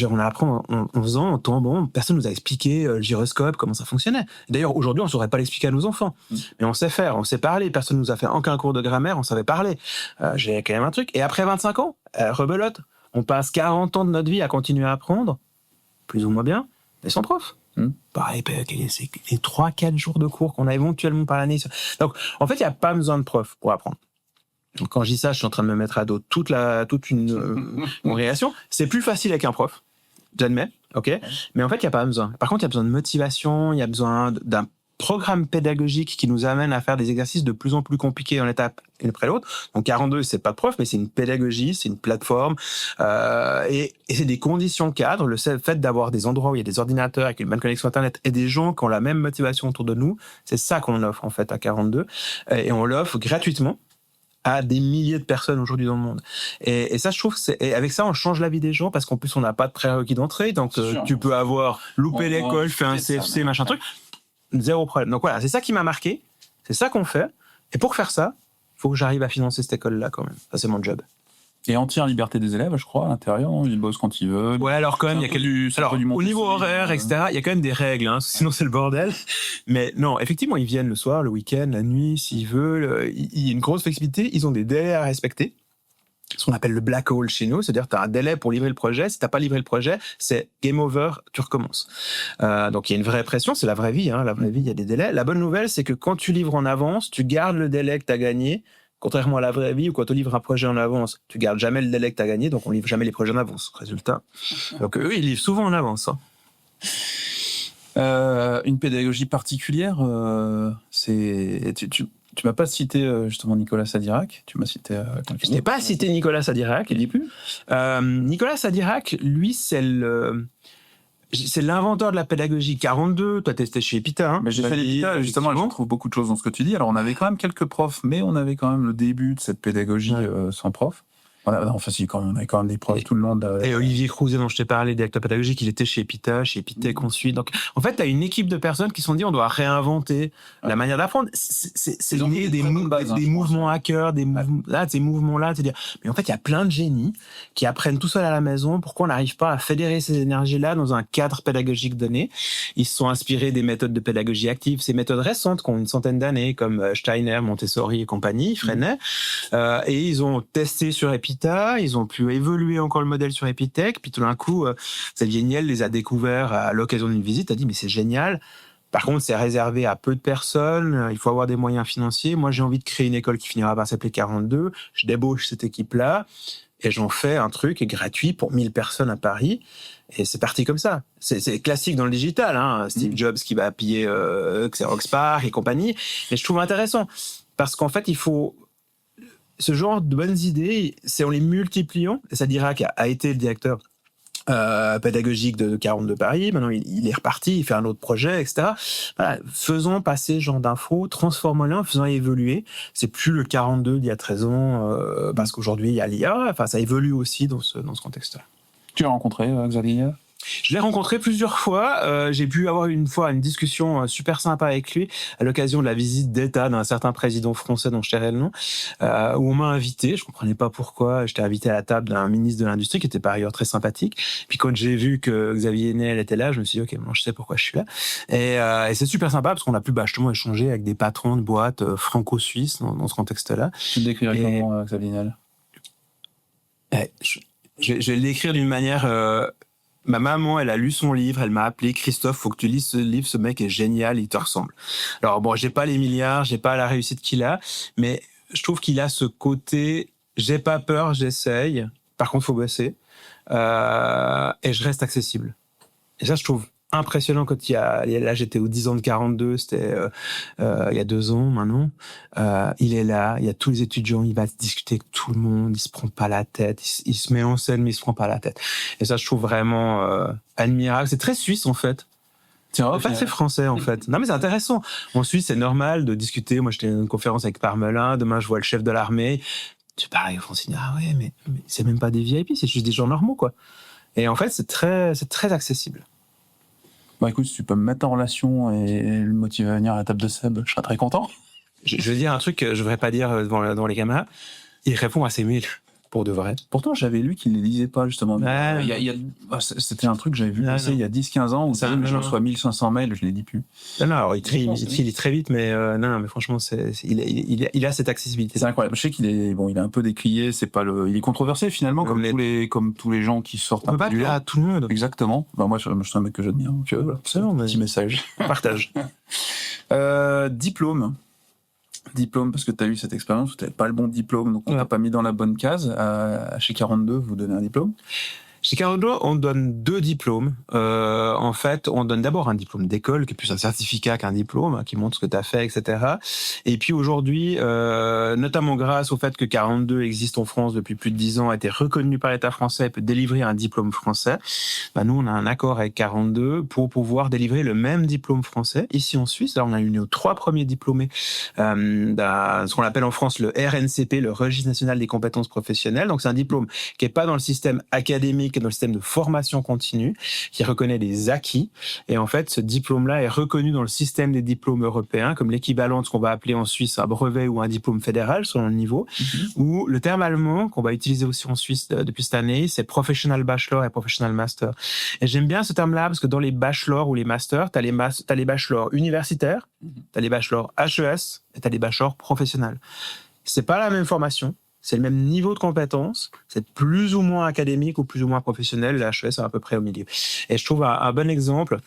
on apprend en faisant, en tombant, personne nous a expliqué le gyroscope, comment ça fonctionnait. D'ailleurs, aujourd'hui, on ne saurait pas l'expliquer à nos enfants. Mais on sait faire, on sait parler, personne ne nous a fait aucun cours de grammaire, on savait parler. J'ai quand même un truc. Et après 25 ans, rebelote, on passe 40 ans de notre vie à continuer à apprendre, plus ou moins bien, mais sans prof. Pareil, c'est les 3-4 jours de cours qu'on a éventuellement par l'année. Donc, en fait, il n'y a pas besoin de prof pour apprendre. Donc, quand je dis ça, je suis en train de me mettre à dos toute une congrégation. C'est plus facile avec un prof, j'admets, ok. Mais en fait, il n'y a pas besoin. Par contre, il y a besoin de motivation, il y a besoin d'un programme pédagogique qui nous amène à faire des exercices de plus en plus compliqués en étape une après l'autre. Donc 42, c'est pas de prof, mais c'est une pédagogie, c'est une plateforme, et c'est des conditions cadres. Le fait d'avoir des endroits où il y a des ordinateurs avec une bonne connexion Internet et des gens qui ont la même motivation autour de nous, c'est ça qu'on offre en fait à 42, et on l'offre gratuitement à des milliers de personnes aujourd'hui dans le monde. Et ça, je trouve que et avec ça, on change la vie des gens parce qu'en plus, on n'a pas de prérequis d'entrée. Donc, tu peux avoir loupé l'école, fait un CFC, machin truc. Zéro problème. Donc voilà, c'est ça qui m'a marqué. C'est ça qu'on fait. Et pour faire ça, il faut que j'arrive à financer cette école-là quand même. Ça, c'est mon job. Et entière liberté des élèves, je crois, à l'intérieur. Ils bossent quand ils veulent. Ouais, alors quand même, il y a Alors, au niveau horaire, etc., il y a quand même des règles, hein, sinon c'est le bordel. Mais non, effectivement, ils viennent le soir, le week-end, la nuit, s'ils veulent. Il y a une grosse flexibilité. Ils ont des délais à respecter. Ce qu'on appelle le black hole chez nous, c'est-à-dire tu as un délai pour livrer le projet. Si t'as pas livré le projet, c'est game over, tu recommences. Donc il y a une vraie pression, c'est la vraie vie. Hein. La vraie vie, il y a des délais. La bonne nouvelle, c'est que quand tu livres en avance, tu gardes le délai que tu as gagné. Contrairement à la vraie vie, où quand tu livres un projet en avance, tu gardes jamais le délai que tu as gagné, donc on livre jamais les projets en avance. Résultat. Donc eux, ils livrent souvent en avance. Hein. Une pédagogie particulière, c'est... Tu m'as pas cité justement Nicolas Sadirac, tu m'as cité... Je n'ai pas cité Nicolas Sadirac. Il dit plus Nicolas Sadirac, lui, c'est l'inventeur de la pédagogie 42. Toi, testé chez Epita. Hein. Mais j'ai fait l'Epita, justement, je trouve beaucoup de choses dans ce que tu dis. Alors, on avait quand même quelques profs, mais on avait quand même le début de cette pédagogie sans prof. Enfin, si, on avait quand même des profs, tout le monde. Et Olivier Crouzet, dont je t'ai parlé, directeur pédagogique, il était chez Epita, chez Epitech ensuite. Donc, en fait, tu as une équipe de personnes qui se sont dit on doit réinventer la manière d'apprendre. C'est né des mouvements hackers, des mouvements-là, c'est-à-dire, mais en fait, il y a plein de génies qui apprennent tout seuls à la maison. Pourquoi on n'arrive pas à fédérer ces énergies-là dans un cadre pédagogique donné? Ils se sont inspirés des méthodes de pédagogie active, ces méthodes récentes qui ont une centaine d'années, comme Steiner, Montessori et compagnie, Freinet. Et ils ont testé sur Epita. Ils ont pu évoluer encore le modèle sur Epitech, puis tout d'un coup, Xavier Niel les a découverts à l'occasion d'une visite, a dit mais c'est génial. Par contre, c'est réservé à peu de personnes, il faut avoir des moyens financiers. Moi, j'ai envie de créer une école qui finira par s'appeler 42. Je débauche cette équipe-là et j'en fais un truc gratuit pour 1000 personnes à Paris. Et c'est parti comme ça. C'est classique dans le digital, hein. Steve Jobs qui va piller Xerox PARC et compagnie. Mais je trouve intéressant parce qu'en fait, il faut... Ce genre de bonnes idées, c'est en les multipliant. Et Sadirac a été le directeur pédagogique de 42 Paris. Maintenant, il est reparti, il fait un autre projet, etc. Voilà, faisons passer ce genre d'infos, transformons-les en faisant évoluer. C'est plus le 42 d'il y a 13 ans, parce qu'aujourd'hui, il y a l'IA. Enfin, ça évolue aussi dans ce contexte-là. Tu as rencontré Xavier? Je l'ai rencontré plusieurs fois. J'ai pu avoir une fois une discussion super sympa avec lui à l'occasion de la visite d'État d'un certain président français dont je tairai le nom, où on m'a invité. Je comprenais pas pourquoi. J'étais invité à la table d'un ministre de l'Industrie qui était par ailleurs très sympathique. Puis quand j'ai vu que Xavier Niel était là, je me suis dit ok, bon, je sais pourquoi je suis là. Et c'est super sympa parce qu'on a pu justement échanger avec des patrons de boîtes franco-suisses dans ce contexte-là. Tu le décrirais comment Xavier Niel? Je vais l'écrire d'une manière... Ma maman, elle a lu son livre, elle m'a appelé Christophe, faut que tu lises ce livre, ce mec est génial, il te ressemble. Alors bon, j'ai pas les milliards, j'ai pas la réussite qu'il a, mais je trouve qu'il a ce côté, j'ai pas peur, j'essaye. Par contre, faut bosser et je reste accessible. Et ça, je trouve impressionnant quand là, j'étais aux 10 ans de 42, c'était il y a 2 ans maintenant. Il est là, il y a tous les étudiants, il va discuter avec tout le monde, il se prend pas la tête, il se met en scène, mais il se prend pas la tête. Et ça, je trouve vraiment admirable. C'est très suisse, en fait. En fait, c'est français, en fait. Non, mais c'est intéressant. En Suisse, c'est normal de discuter. Moi, j'étais à une conférence avec Parmelin. Demain, je vois le chef de l'armée. Tu parles avec Francine. Ah ouais, mais c'est même pas des VIP, c'est juste des gens normaux, quoi. Et en fait, c'est très accessible. Bah écoute, si tu peux me mettre en relation et le motiver à venir à la table de Seb, je serais très content. Je vais dire un truc que je ne devrais pas dire devant les caméras. Il répond à ses mails, pour de vrai. Pourtant, j'avais lu qu'il ne les lisait pas, justement. C'était un truc que j'avais vu passer il y a 10-15 ans, où je reçois 1500 mails, je ne les dis plus. Non, alors, il lit très vite, mais non, mais franchement, il a cette accessibilité. C'est incroyable. Je sais qu'il est, il est un peu décrié, il est controversé, finalement, comme tous les gens qui sortent un peu du lot. À tout le monde. Exactement. Moi, je suis un mec que j'admire. Donc, voilà. C'est bon, petit message. Partage. Diplôme, parce que tu as eu cette expérience où tu n'avais pas le bon diplôme, donc on t'a pas mis dans la bonne case. Chez 42, vous donnez un diplôme? Chez 42, on donne 2 diplômes. En fait, on donne d'abord un diplôme d'école, qui est plus un certificat qu'un diplôme, qui montre ce que tu as fait, etc. Et puis aujourd'hui, notamment grâce au fait que 42 existe en France depuis plus de 10 ans, a été reconnu par l'État français et peut délivrer un diplôme français, nous, on a un accord avec 42 pour pouvoir délivrer le même diplôme français ici en Suisse. Là, on a eu nos 3 premiers diplômés ce qu'on appelle en France le RNCP, le Registre national des compétences professionnelles. Donc, c'est un diplôme qui n'est pas dans le système académique académique dans le système de formation continue qui reconnaît les acquis. Et en fait, ce diplôme-là est reconnu dans le système des diplômes européens comme l'équivalent de ce qu'on va appeler en Suisse un brevet ou un diplôme fédéral selon le niveau. Ou le terme allemand qu'on va utiliser aussi en Suisse depuis cette année, c'est Professional Bachelor et Professional Master. Et j'aime bien ce terme-là parce que dans les bachelors ou les masters, t'as les bachelors universitaires, t'as les bachelors HES et t'as les bachelors professionnels. C'est pas la même formation, c'est le même niveau de compétence, c'est plus ou moins académique ou plus ou moins professionnel. La HES est à peu près au milieu. Et je trouve un bon exemple.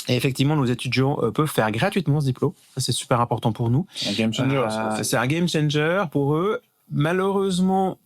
Et effectivement, nos étudiants peuvent faire gratuitement ce diplôme. Ça, c'est super important pour nous. Un game changer. C'est un game changer pour eux. Malheureusement,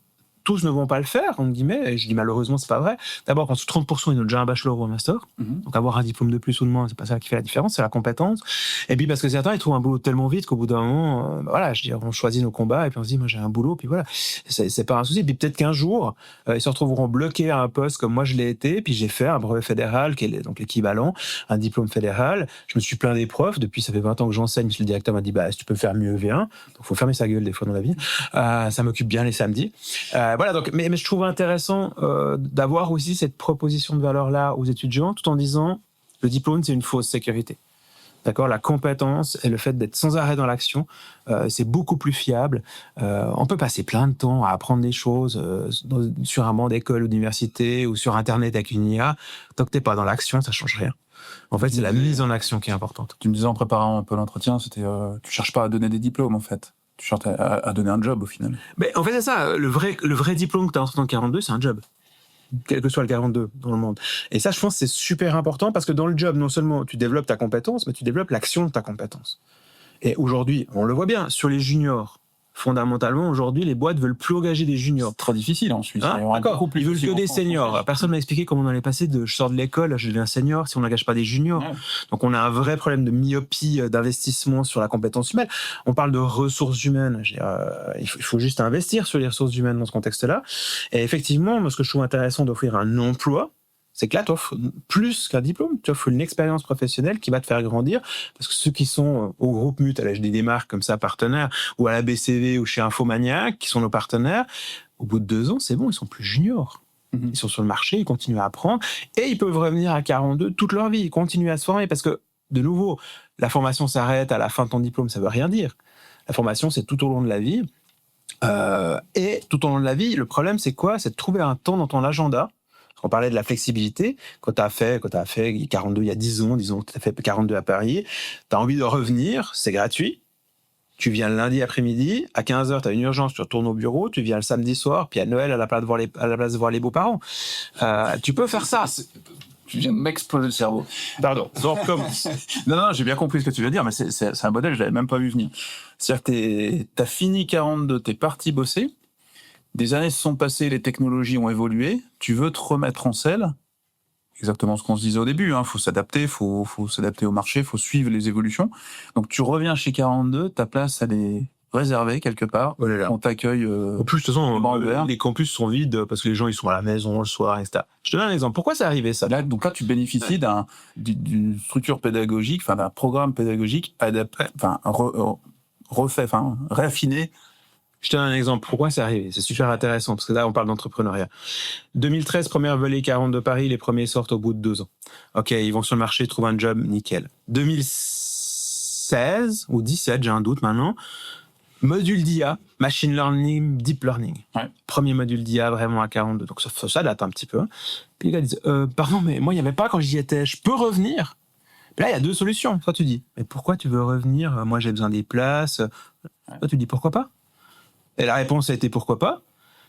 tous ne vont pas le faire, entre guillemets. Et je dis malheureusement, c'est pas vrai. D'abord, parce que 30% ils ont déjà un bachelor ou un master. Donc, avoir un diplôme de plus ou de moins, c'est pas ça qui fait la différence, c'est la compétence. Et puis, parce que certains, ils trouvent un boulot tellement vite qu'au bout d'un moment, voilà, je dis, on choisit nos combats et puis on se dit, moi, j'ai un boulot, puis voilà. C'est pas un souci. Puis peut-être qu'un jour, ils se retrouveront bloqués à un poste comme moi, je l'ai été. Puis j'ai fait un brevet fédéral, qui est donc l'équivalent, un diplôme fédéral. Je me suis plaint des profs. Depuis, ça fait 20 ans que j'enseigne. Puis le directeur m'a dit, bah, si tu peux faire mieux, viens. Donc, faut fermer sa gueule des fois dans la vie. Ça m'occupe bien les samedis. Voilà, donc, mais je trouve intéressant d'avoir aussi cette proposition de valeur-là aux étudiants, tout en disant le diplôme, c'est une fausse sécurité. D'accord, la compétence et le fait d'être sans arrêt dans l'action, c'est beaucoup plus fiable. On peut passer plein de temps à apprendre des choses sur un banc d'école ou d'université ou sur Internet avec une IA. Tant que t'es pas dans l'action, ça change rien. En fait, c'est la mise en action qui est importante. Tu me disais en préparant un peu l'entretien, c'était tu cherches pas à donner des diplômes en fait. Tu cherches à donner un job au final. Mais en fait, c'est ça. Le vrai diplôme que tu as en 1942, c'est un job. Quel que soit le 42 dans le monde. Et ça, je pense, c'est super important parce que dans le job, non seulement tu développes ta compétence, mais tu développes l'action de ta compétence. Et aujourd'hui, on le voit bien, sur les juniors, fondamentalement, aujourd'hui, les boîtes veulent plus engager des juniors. C'est très difficile en Suisse. D'accord. Ils veulent que des seniors. Personne m'a expliqué comment on allait passer de je sors de l'école, je deviens senior si on n'engage pas des juniors. Ouais. Donc on a un vrai problème de myopie d'investissement sur la compétence humaine. On parle de ressources humaines. Il faut juste investir sur les ressources humaines dans ce contexte-là. Et effectivement, moi, ce que je trouve intéressant d'offrir un emploi, c'est que là, tu offres plus qu'un diplôme, tu offres une expérience professionnelle qui va te faire grandir. Parce que ceux qui sont au groupe MUT, à l'âge des marques comme ça, partenaires, ou à la BCV ou chez Infomaniac, qui sont nos partenaires, au bout de 2 ans, c'est bon, ils sont plus juniors. Ils sont sur le marché, ils continuent à apprendre et ils peuvent revenir à 42 toute leur vie, ils continuent à se former parce que, de nouveau, la formation s'arrête à la fin de ton diplôme, ça veut rien dire. La formation, c'est tout au long de la vie. Et tout au long de la vie, le problème, c'est quoi ? C'est de trouver un temps dans ton agenda. On parlait de la flexibilité. Quand tu as fait 42 il y a 10 ans, disons que tu as fait 42 à Paris, tu as envie de revenir, c'est gratuit. Tu viens le lundi après-midi, à 15h, tu as une urgence, tu retournes au bureau, tu viens le samedi soir, puis à Noël, à la place de voir les beaux-parents. Tu peux faire ça. Tu viens de m'exploser le cerveau. Pardon, on recommence. Non, j'ai bien compris ce que tu veux dire, mais c'est un modèle, je l'avais même pas vu venir. C'est-à-dire que t'as fini 42, t'es parti bosser, des années se sont passées, les technologies ont évolué, tu veux te remettre en selle, exactement ce qu'on se disait au début, faut s'adapter, faut s'adapter au marché, faut suivre les évolutions. Donc tu reviens chez 42, ta place elle est réservée quelque part, on t'accueille. En plus, de toute façon, les campus sont vides parce que les gens ils sont à la maison le soir, etc. Je te donne un exemple. Pourquoi c'est arrivé ça ? Donc là, tu bénéficies d'une structure pédagogique, d'un programme pédagogique adapté, réaffiné. Je te donne un exemple. Pourquoi c'est arrivé ? C'est super intéressant, parce que là, on parle d'entrepreneuriat. 2013, première volée 40 de Paris, les premiers sortent au bout de 2 ans. OK, ils vont sur le marché, trouvent un job, nickel. 2016 ou 17, j'ai un doute maintenant, module d'IA, machine learning, deep learning. Ouais. Premier module d'IA vraiment à 42. Donc ça date un petit peu. Puis les gars disent, pardon, mais moi, il n'y avait pas quand j'y étais. Je peux revenir ? Puis là, il y a 2 solutions. Toi, tu dis, mais pourquoi tu veux revenir ? Moi, j'ai besoin des places. Toi, tu dis, pourquoi pas ? Et la réponse a été pourquoi pas.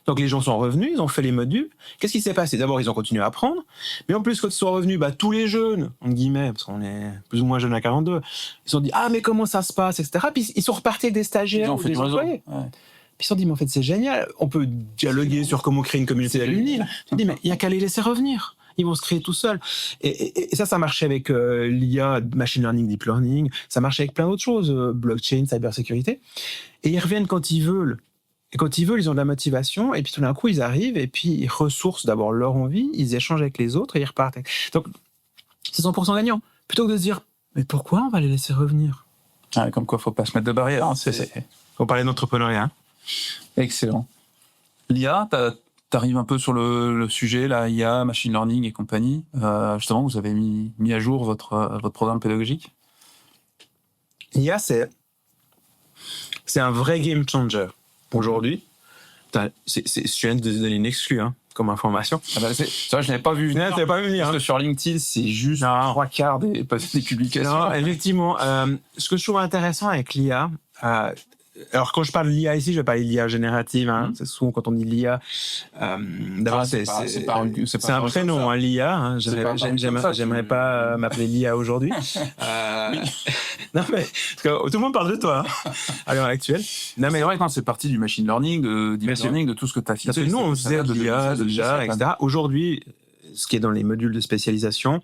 Donc les gens sont revenus, ils ont fait les modules. Qu'est-ce qui s'est passé ? D'abord, ils ont continué à apprendre. Mais en plus, quand ils sont revenus, tous les jeunes, entre guillemets, parce qu'on est plus ou moins jeunes à 42, ils se sont dit, ah, mais comment ça se passe, etc. Puis ils sont repartis avec des stagiaires ou des employés. Ouais. Puis ils se sont dit, mais en fait, c'est génial. On peut dialoguer sur comment créer une communauté d'alumni. Tu dis, mais il n'y a qu'à les laisser revenir. Ils vont se créer tout seuls. Et ça marchait avec l'IA, machine learning, deep learning. Ça marchait avec plein d'autres choses, blockchain, cybersécurité. Et ils reviennent quand ils veulent. Et quand ils veulent, ils ont de la motivation, et puis tout d'un coup, ils arrivent, et puis ils ressourcent d'abord leur envie, ils échangent avec les autres, et ils repartent. Donc, c'est 100% gagnant. Plutôt que de se dire, mais pourquoi on va les laisser revenir ? Comme quoi, faut pas se mettre de barrière. On parlait d'entrepreneuriat. Excellent. L'IA, t'arrives un peu sur le sujet, là, IA, machine learning et compagnie. Justement, vous avez mis à jour votre programme pédagogique. IA, c'est un vrai game changer. Aujourd'hui, je viens de donner une exclue, hein, comme information. Ah bah c'est vrai, je l'avais pas vu. Non, t'avais pas vu venir. Parce que sur LinkedIn, c'est juste 3/4 des publications. Non, effectivement. Ce que je trouve intéressant avec l'IA, alors quand je parle de l'IA ici, je vais parler de l'IA générative. Hein. C'est souvent quand on dit l'IA. D'abord, c'est un prénom, hein, l'IA. Hein. J'aimerais pas m'appeler l'IA aujourd'hui. Non mais parce que tout le monde parle de toi hein, à l'heure actuelle. Non mais ouais, c'est parti du machine learning, de tout ce que tu as fait. Parce que nous, on faisait de l'IA, déjà, etc. Aujourd'hui, ce qui est dans les modules de spécialisation,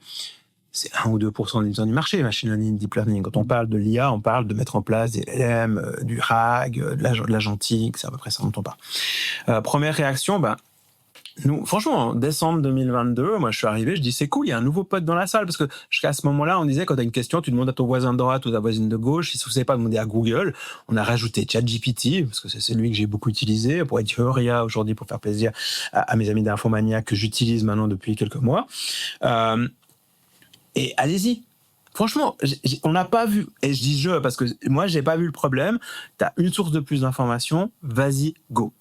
c'est 1 ou 2% du marché, machine learning, deep learning. Quand on parle de l'IA, on parle de mettre en place des LLM, du RAG, de l'agentique, c'est à peu près ça dont on parle. Première réaction, nous, franchement, en décembre 2022, moi je suis arrivé, je dis c'est cool, il y a un nouveau pote dans la salle, parce que jusqu'à ce moment-là, on disait quand tu as une question, tu demandes à ton voisin de droite ou à ta voisine de gauche, si vous ne savez pas demander à Google, on a rajouté ChatGPT, parce que c'est celui que j'ai beaucoup utilisé, pour être Theoria aujourd'hui, pour faire plaisir à mes amis d'Infomania, que j'utilise maintenant depuis quelques mois. Et allez-y. Franchement, on n'a pas vu, et je dis parce que moi j'ai pas vu le problème, tu as une source de plus d'informations, vas-y, go.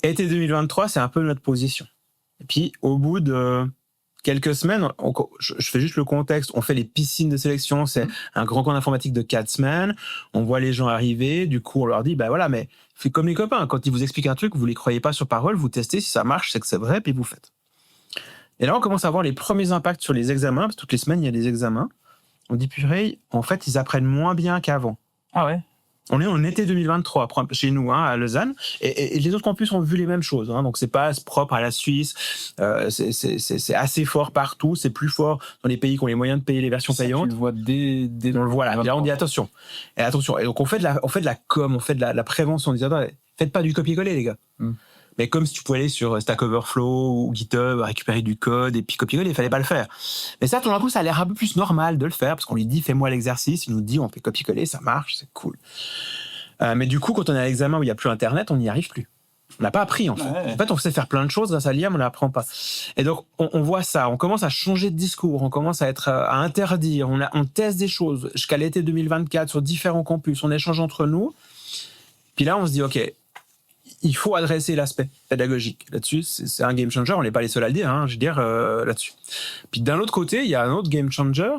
Été 2023, c'est un peu notre position. Et puis, au bout de quelques semaines, je fais juste le contexte, on fait les piscines de sélection, c'est un grand cours d'informatique de 4 semaines, on voit les gens arriver, du coup, on leur dit, voilà, mais faites comme les copains, quand ils vous expliquent un truc, vous les croyez pas sur parole, vous testez, si ça marche, c'est que c'est vrai, puis vous faites. Et là, on commence à voir les premiers impacts sur les examens, parce que toutes les semaines, il y a des examens. On dit, purée, en fait, ils apprennent moins bien qu'avant. Ah ouais? On est en été 2023 chez nous, hein, à Lausanne, et les autres campus ont vu les mêmes choses. Hein, donc c'est pas propre à la Suisse, c'est assez fort partout, c'est plus fort dans les pays qui ont les moyens de payer les versions payantes. Tu le vois dès on le voit là. Là, on dit attention. Et donc on fait de la com, on fait de la prévention. On dit attendez, faites pas du copier-coller les gars. Mais comme si tu pouvais aller sur Stack Overflow ou GitHub, récupérer du code et puis copier-coller, il fallait pas le faire. Mais ça, tout d'un coup, ça a l'air un peu plus normal de le faire parce qu'on lui dit fais-moi l'exercice, il nous dit on fait copier-coller, ça marche, c'est cool. Mais du coup, quand on est à l'examen où il n'y a plus Internet, on n'y arrive plus. On n'a pas appris en fait. Ouais. En fait, on sait faire plein de choses grâce à l'IA, mais on n'apprend pas. Et donc, on voit ça, on commence à changer de discours, on commence à interdire, on teste des choses. Jusqu'à l'été 2024 sur différents campus, on échange entre nous. Puis là, on se dit ok. Il faut adresser l'aspect pédagogique là-dessus. C'est un game changer. On n'est pas les seuls à le dire, hein, je veux dire, là-dessus. Puis d'un autre côté, il y a un autre game changer.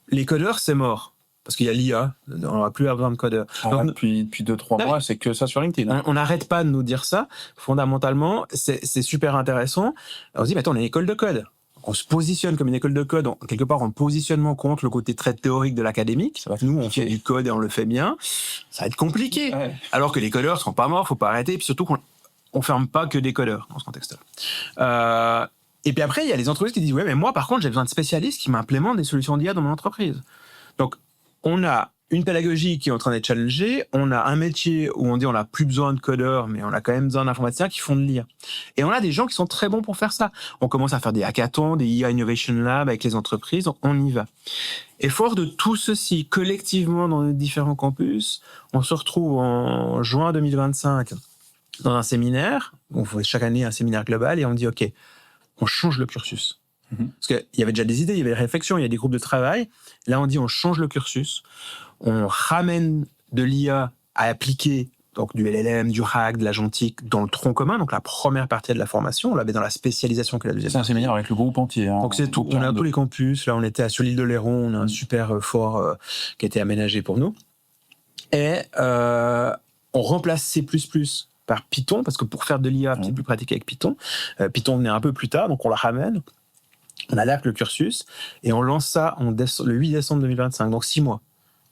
Les codeurs, c'est mort. Parce qu'il y a l'IA. On n'aura plus besoin de codeurs. Donc, depuis 2-3 mois, c'est que ça sur LinkedIn. On n'arrête pas de nous dire ça. Fondamentalement, c'est super intéressant. On se dit, mais attends, on est une école de code. On se positionne comme une école de code, quelque part en positionnement contre le côté très théorique de l'académique. Nous, on fait du code et on le fait bien. Ça va être compliqué. Ouais. Alors que les codeurs sont pas morts, faut pas arrêter. Et puis surtout qu'on ferme pas que des codeurs dans ce contexte-là. Et puis après, il y a les entreprises qui disent ouais, mais moi, par contre, j'ai besoin de spécialistes qui m'implémentent des solutions d'IA dans mon entreprise. Donc, on a une pédagogie qui est en train d'être challengée, on a un métier où on dit on n'a plus besoin de codeurs, mais on a quand même besoin d'informaticiens qui font de l'IA. Et on a des gens qui sont très bons pour faire ça. On commence à faire des hackathons, des IA Innovation Lab avec les entreprises, on y va. Et fort de tout ceci, collectivement dans nos différents campus, on se retrouve en juin 2025 dans un séminaire, on fait chaque année un séminaire global, et on dit ok, on change le cursus. Parce qu'il y avait déjà des idées, il y avait des réflexions, il y a des groupes de travail. Là, on dit on change le cursus. On ramène de l'IA à appliquer, donc du LLM, du RAG, de l'agentique dans le tronc commun, donc la première partie de la formation, on l'avait dans la spécialisation que la deuxième. C'est un séminaire avec le groupe entier. Hein, donc c'est tout, on a tous les campus, là on était sur l'île de Léron, on a un super fort qui a été aménagé pour nous. Et on remplace C++ par Python, parce que pour faire de l'IA, c'est plus pratique avec Python. Python venait un peu plus tard, donc on la ramène. On adapte le cursus et on lance ça le 8 décembre 2025, donc 6 mois,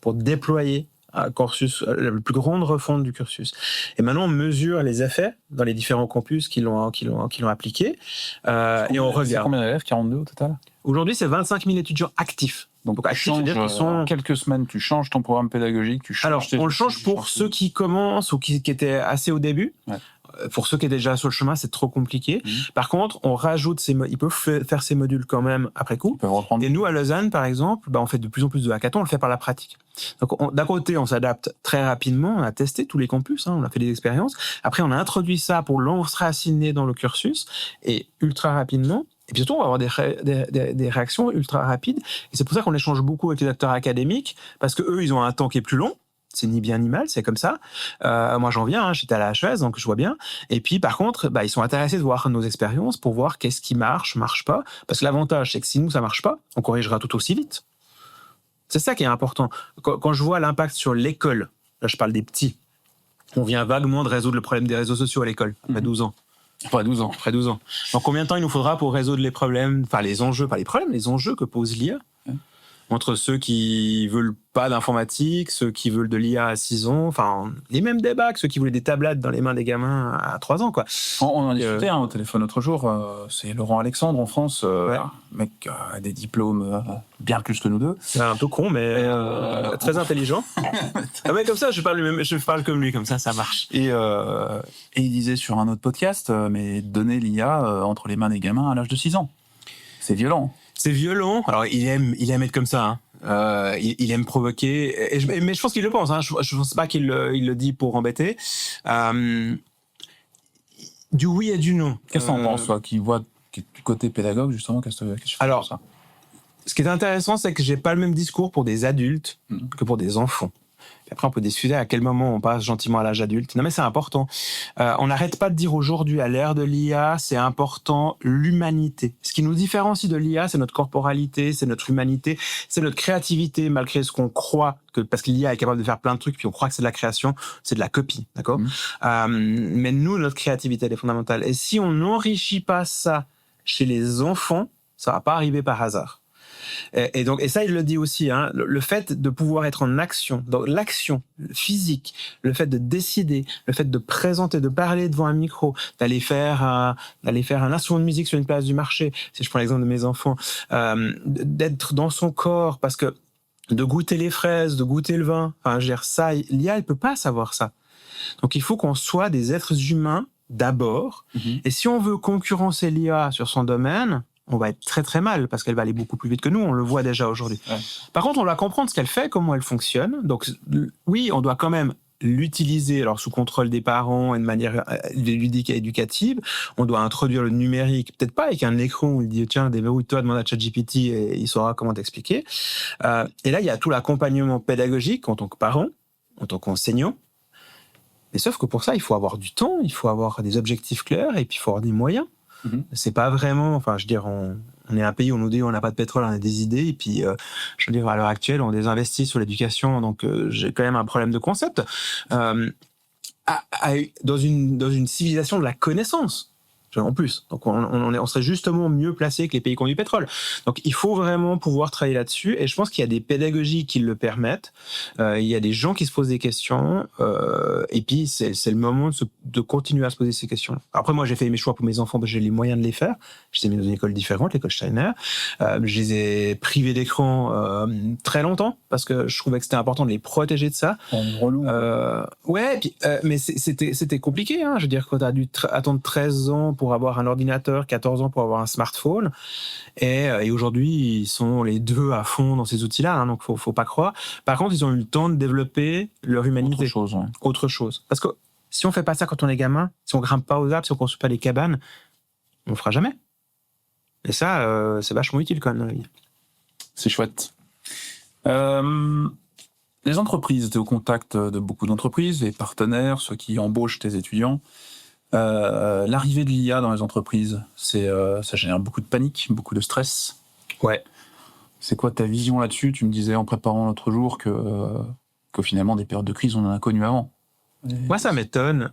pour déployer un cursus, la plus grande refonte du cursus. Et maintenant, on mesure les effets dans les différents campus qui l'ont appliqué et on regarde. C'est combien d'élèves? 42 au total? Aujourd'hui, c'est 25 000 étudiants actifs. Donc actifs, c'est-à-dire qu'ils sont... quelques semaines, tu changes ton programme pédagogique, Alors, on le change pour ceux qui commencent ou qui étaient assez au début. Ouais. pour ceux qui étaient déjà sur le chemin, c'est trop compliqué. Par contre, on rajoute ils peuvent faire ces modules quand même après coup. Et nous, à Lausanne, par exemple, on fait de plus en plus de hackathons, on le fait par la pratique. Donc, d'un côté, on s'adapte très rapidement, on a testé tous les campus, on a fait des expériences. Après, on a introduit ça pour l'enraciner dans le cursus, et ultra rapidement. Et puis surtout, on va avoir des réactions ultra rapides. Et c'est pour ça qu'on échange beaucoup avec les acteurs académiques, parce qu'eux, ils ont un temps qui est plus long. C'est ni bien ni mal, c'est comme ça. Moi, j'en viens, j'étais à la HES, donc je vois bien. Et puis, par contre, ils sont intéressés de voir nos expériences pour voir qu'est-ce qui marche pas. Parce que l'avantage, c'est que si nous, ça marche pas, on corrigera tout aussi vite. C'est ça qui est important. Quand je vois l'impact sur l'école, là, je parle des petits, on vient vaguement de résoudre le problème des réseaux sociaux à l'école, après 12 ans. Après 12 ans. Après 12 ans. Donc, combien de temps il nous faudra pour résoudre les problèmes, enfin, les enjeux, pas les problèmes, les enjeux que pose l'IA entre ceux qui veulent pas d'informatique, ceux qui veulent de l'IA à 6 ans, enfin, les mêmes débats que ceux qui voulaient des tablettes dans les mains des gamins à 3 ans, quoi. On en discutait au téléphone l'autre jour, c'est Laurent Alexandre en France, mec a des diplômes bien plus que nous deux. Un peu con, mais très intelligent. Mais comme ça, je parle comme lui, comme ça marche. Et il disait sur un autre podcast, mais donner l'IA entre les mains des gamins à l'âge de 6 ans. C'est violent. C'est violent. Alors, il aime être comme ça. Il aime provoquer. Mais je pense qu'il le pense. Je pense pas qu'il le dit pour embêter. Du oui et du non. Qu'est-ce que t'en penses, toi, qui voit du côté pédagogue, justement, qu'est-ce que tu fais pour ça? Ce qui est intéressant, c'est que j'ai pas le même discours pour des adultes que pour des enfants. Et après, on peut discuter à quel moment on passe gentiment à l'âge adulte. Non, mais c'est important. On n'arrête pas de dire aujourd'hui, à l'ère de l'IA, c'est important l'humanité. Ce qui nous différencie de l'IA, c'est notre corporalité, c'est notre humanité, c'est notre créativité, malgré ce qu'on croit parce que l'IA est capable de faire plein de trucs, puis on croit que c'est de la création, c'est de la copie, d'accord ? Mais nous, notre créativité, elle est fondamentale. Et si on n'enrichit pas ça chez les enfants, ça va pas arriver par hasard. Et ça, il le dit aussi, le fait de pouvoir être en action, donc l'action physique, le fait de décider, le fait de présenter, de parler devant un micro, d'aller faire un instrument de musique sur une place du marché, si je prends l'exemple de mes enfants, d'être dans son corps, parce que de goûter les fraises, de goûter le vin, enfin, je veux dire, ça, l'IA, elle peut pas savoir ça. Donc, il faut qu'on soit des êtres humains d'abord. Et si on veut concurrencer l'IA sur son domaine, on va être très très mal parce qu'elle va aller beaucoup plus vite que nous, on le voit déjà aujourd'hui. Ouais. Par contre, on doit comprendre ce qu'elle fait, comment elle fonctionne. Donc oui, on doit quand même l'utiliser alors sous contrôle des parents et de manière ludique et éducative. On doit introduire le numérique, peut-être pas avec un écran où il dit tiens, déverrouille-toi, demande à ChatGPT et il saura comment t'expliquer. Et là, il y a tout l'accompagnement pédagogique en tant que parent, en tant qu'enseignant. Mais sauf que pour ça, il faut avoir du temps, il faut avoir des objectifs clairs et puis il faut avoir des moyens. C'est pas vraiment, enfin, je veux dire, on est un pays où on nous dit on n'a pas de pétrole, on a des idées, et puis, je veux dire, à l'heure actuelle, on désinvestit sur l'éducation, donc j'ai quand même un problème de concept. Dans une civilisation de la connaissance, en plus. Donc, on serait justement mieux placé que les pays qui ont du pétrole. Donc, il faut vraiment pouvoir travailler là-dessus. Et je pense qu'il y a des pédagogies qui le permettent. Il y a des gens qui se posent des questions. Et puis, c'est le moment de continuer à se poser ces questions. Après, moi, j'ai fait mes choix pour mes enfants parce que j'ai les moyens de les faire. Je les ai mis dans une école différente, l'école Steiner. Je les ai privés d'écran très longtemps parce que je trouvais que c'était important de les protéger de ça. Ouais, puis, mais c'était compliqué. Je veux dire, quand tu as dû attendre 13 ans pour avoir un ordinateur, 14 ans pour avoir un smartphone, et aujourd'hui ils sont les deux à fond dans ces outils-là, donc faut pas croire. Par contre, ils ont eu le temps de développer leur humanité, autre chose. Parce que si on fait pas ça quand on est gamin, si on grimpe pas aux arbres, si on construit pas les cabanes, on le fera jamais. Et ça, c'est vachement utile quand même. C'est chouette. Les entreprises, tu es au contact de beaucoup d'entreprises, les partenaires, ceux qui embauchent tes étudiants. L'arrivée de l'IA dans les entreprises, ça génère beaucoup de panique, beaucoup de stress. Ouais. C'est quoi ta vision là-dessus ? Tu me disais en préparant l'autre jour que finalement, des périodes de crise, on en a connu avant. Moi, ça m'étonne